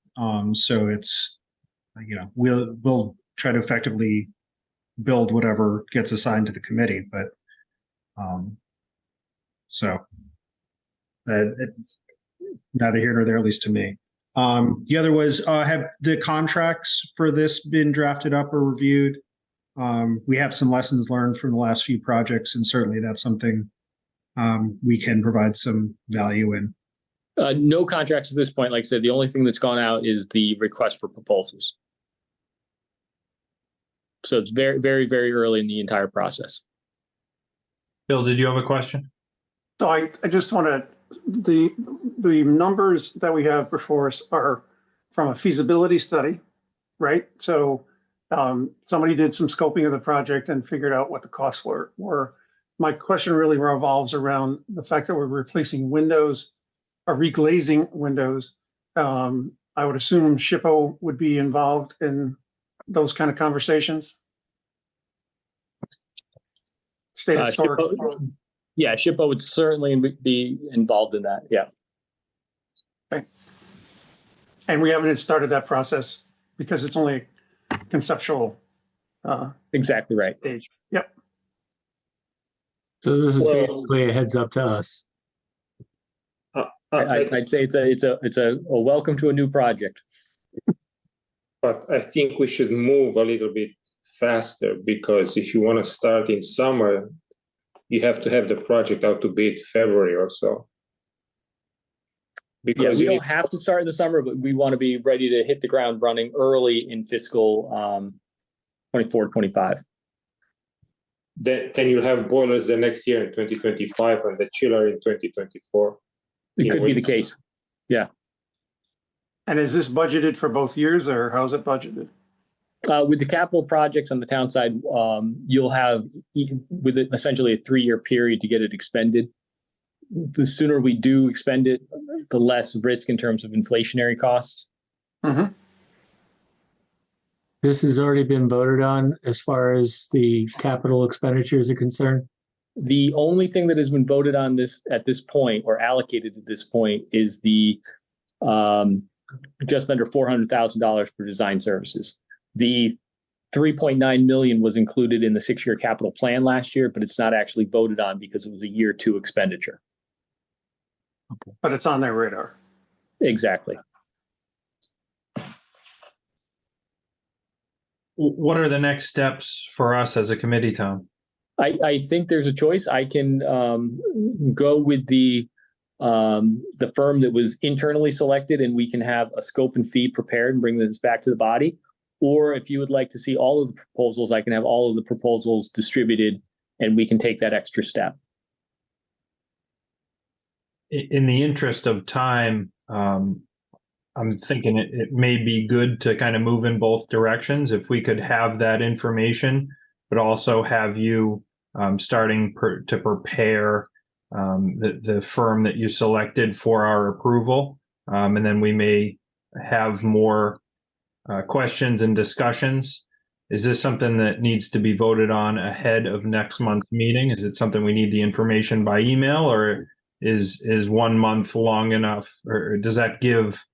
so it's we'll try to effectively build whatever gets assigned to the committee, but neither here nor there, at least to me. The other was, have the contracts for this been drafted up or reviewed? We have some lessons learned from the last few projects, and certainly that's something we can provide some value in. No contracts at this point. Like I said, the only thing that's gone out is the request for proposals. So it's very, very, very early in the entire process. Bill, did you have a question? So I just want to, the numbers that we have before us are from a feasibility study, right? So somebody did some scoping of the project and figured out what the costs were. My question really revolves around the fact that we're replacing windows or reglazing windows. I would assume SHPO would be involved in those kind of conversations. State Historic. Yeah, SHPO would certainly be involved in that. Yeah. Okay. And we haven't started that process because it's only conceptual. Exactly right. Stage. Yep. So this is basically a heads up to us. I'd say it's a welcome to a new project. But I think we should move a little bit faster, because if you want to start in summer, you have to have the project out to bid February or so. Because we don't have to start in the summer, but we want to be ready to hit the ground running early in fiscal 24-25. Then you'll have boilers the next year in 2025 and the chiller in 2024. It could be the case. Yeah. And is this budgeted for both years, or how's it budgeted? With the capital projects on the town side, you'll have with it essentially a 3-year period to get it expended. The sooner we do expend it, the less risk in terms of inflationary costs. Mm-hmm. This has already been voted on as far as the capital expenditures are concerned. The only thing that has been voted on this at this point, or allocated at this point, is the just under $400,000 for design services. The $3.9 million was included in the 6-year capital plan last year, but it's not actually voted on because it was a year 2 expenditure. Okay. But it's on their radar. Exactly. what are the next steps for us as a committee, Tom? I think there's a choice. I can go with the firm that was internally selected, and we can have a scope and fee prepared and bring this back to the body. Or if you would like to see all of the proposals, I can have all of the proposals distributed, and we can take that extra step. In the interest of time, I'm thinking it may be good to kind of move in both directions. If we could have that information, but also have you starting to prepare the firm that you selected for our approval. And then we may have more questions and discussions. Is this something that needs to be voted on ahead of next month's meeting? Is it something we need the information by email, or is 1 month long enough, or does that give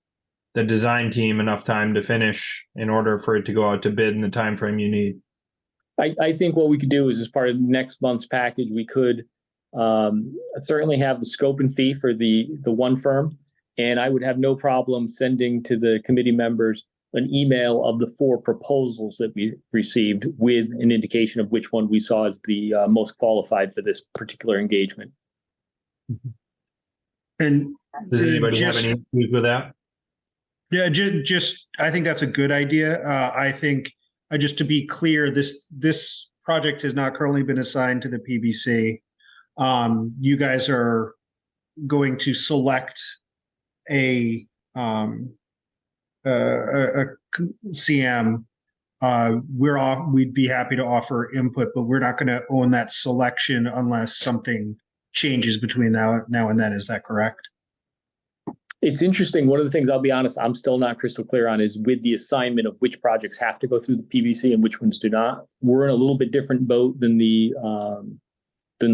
the design team enough time to finish in order for it to go out to bid in the time frame you need? I think what we could do is, as part of next month's package, we could certainly have the scope and fee for the one firm, and I would have no problem sending to the committee members an email of the 4 proposals that we received with an indication of which one we saw as the most qualified for this particular engagement. And does anybody have any issues with that? Yeah, just I think that's a good idea. I think just to be clear, this project has not currently been assigned to the PBC. You guys are going to select a CM. We'd be happy to offer input, but we're not going to own that selection unless something changes between now and then. Is that correct? It's interesting. One of the things, I'll be honest, I'm still not crystal clear on is with the assignment of which projects have to go through the PBC and which ones do not. We're in a little bit different boat than the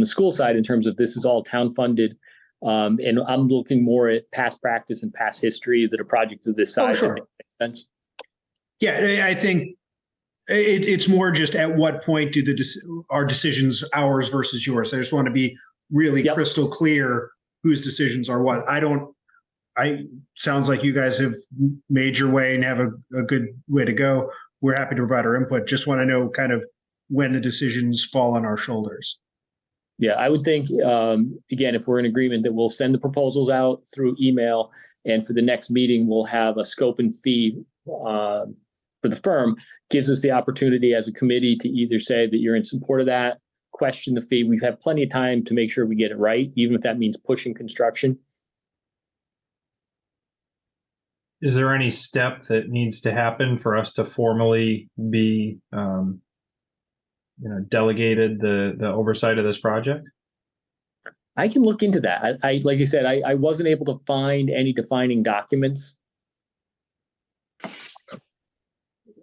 school side in terms of this is all town funded. And I'm looking more at past practice and past history that a project of this size. Oh, sure. I think makes sense. Yeah, I think it's more just at what point do our decisions ours versus yours. I just want to be really crystal clear whose decisions are what. Sounds like you guys have made your way and have a good way to go. We're happy to provide our input. Just want to know kind of when the decisions fall on our shoulders. Yeah, I would think, again, if we're in agreement that we'll send the proposals out through email, and for the next meeting, we'll have a scope and fee for the firm, gives us the opportunity as a committee to either say that you're in support of that, question the fee. We've had plenty of time to make sure we get it right, even if that means pushing construction. Is there any step that needs to happen for us to formally be, delegated the oversight of this project? I can look into that. I like I said, I wasn't able to find any defining documents.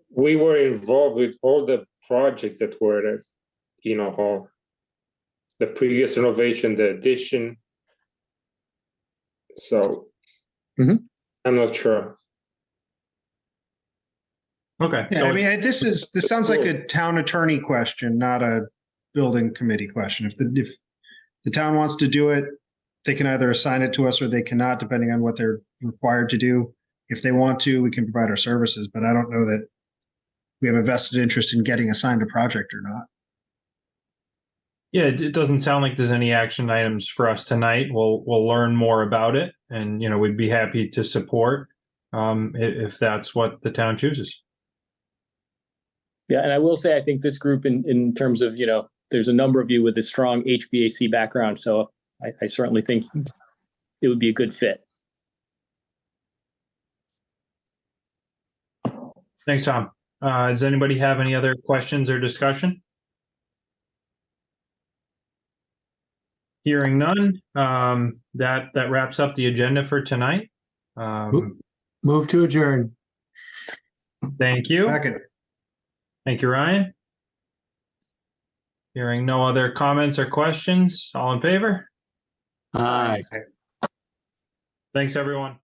We were involved with all the projects that were, the previous renovation, the addition. So I'm not sure. Okay. Yeah, So I mean, this sounds like a town attorney question, not a building committee question. If the town wants to do it, they can either assign it to us or they cannot, depending on what they're required to do. If they want to, we can provide our services, but I don't know that we have a vested interest in getting assigned a project or not. Yeah, it doesn't sound like there's any action items for us tonight. We'll learn more about it, and we'd be happy to support if that's what the town chooses. Yeah, and I will say I think this group, in terms of there's a number of you with a strong HVAC background, so I certainly think it would be a good fit. Thanks, Tom. Does anybody have any other questions or discussion? Hearing none, that wraps up the agenda for tonight. Move to adjourn. Thank you. Second. Thank you, Ryan. Hearing no other comments or questions, all in favor? Aye. Thanks, everyone.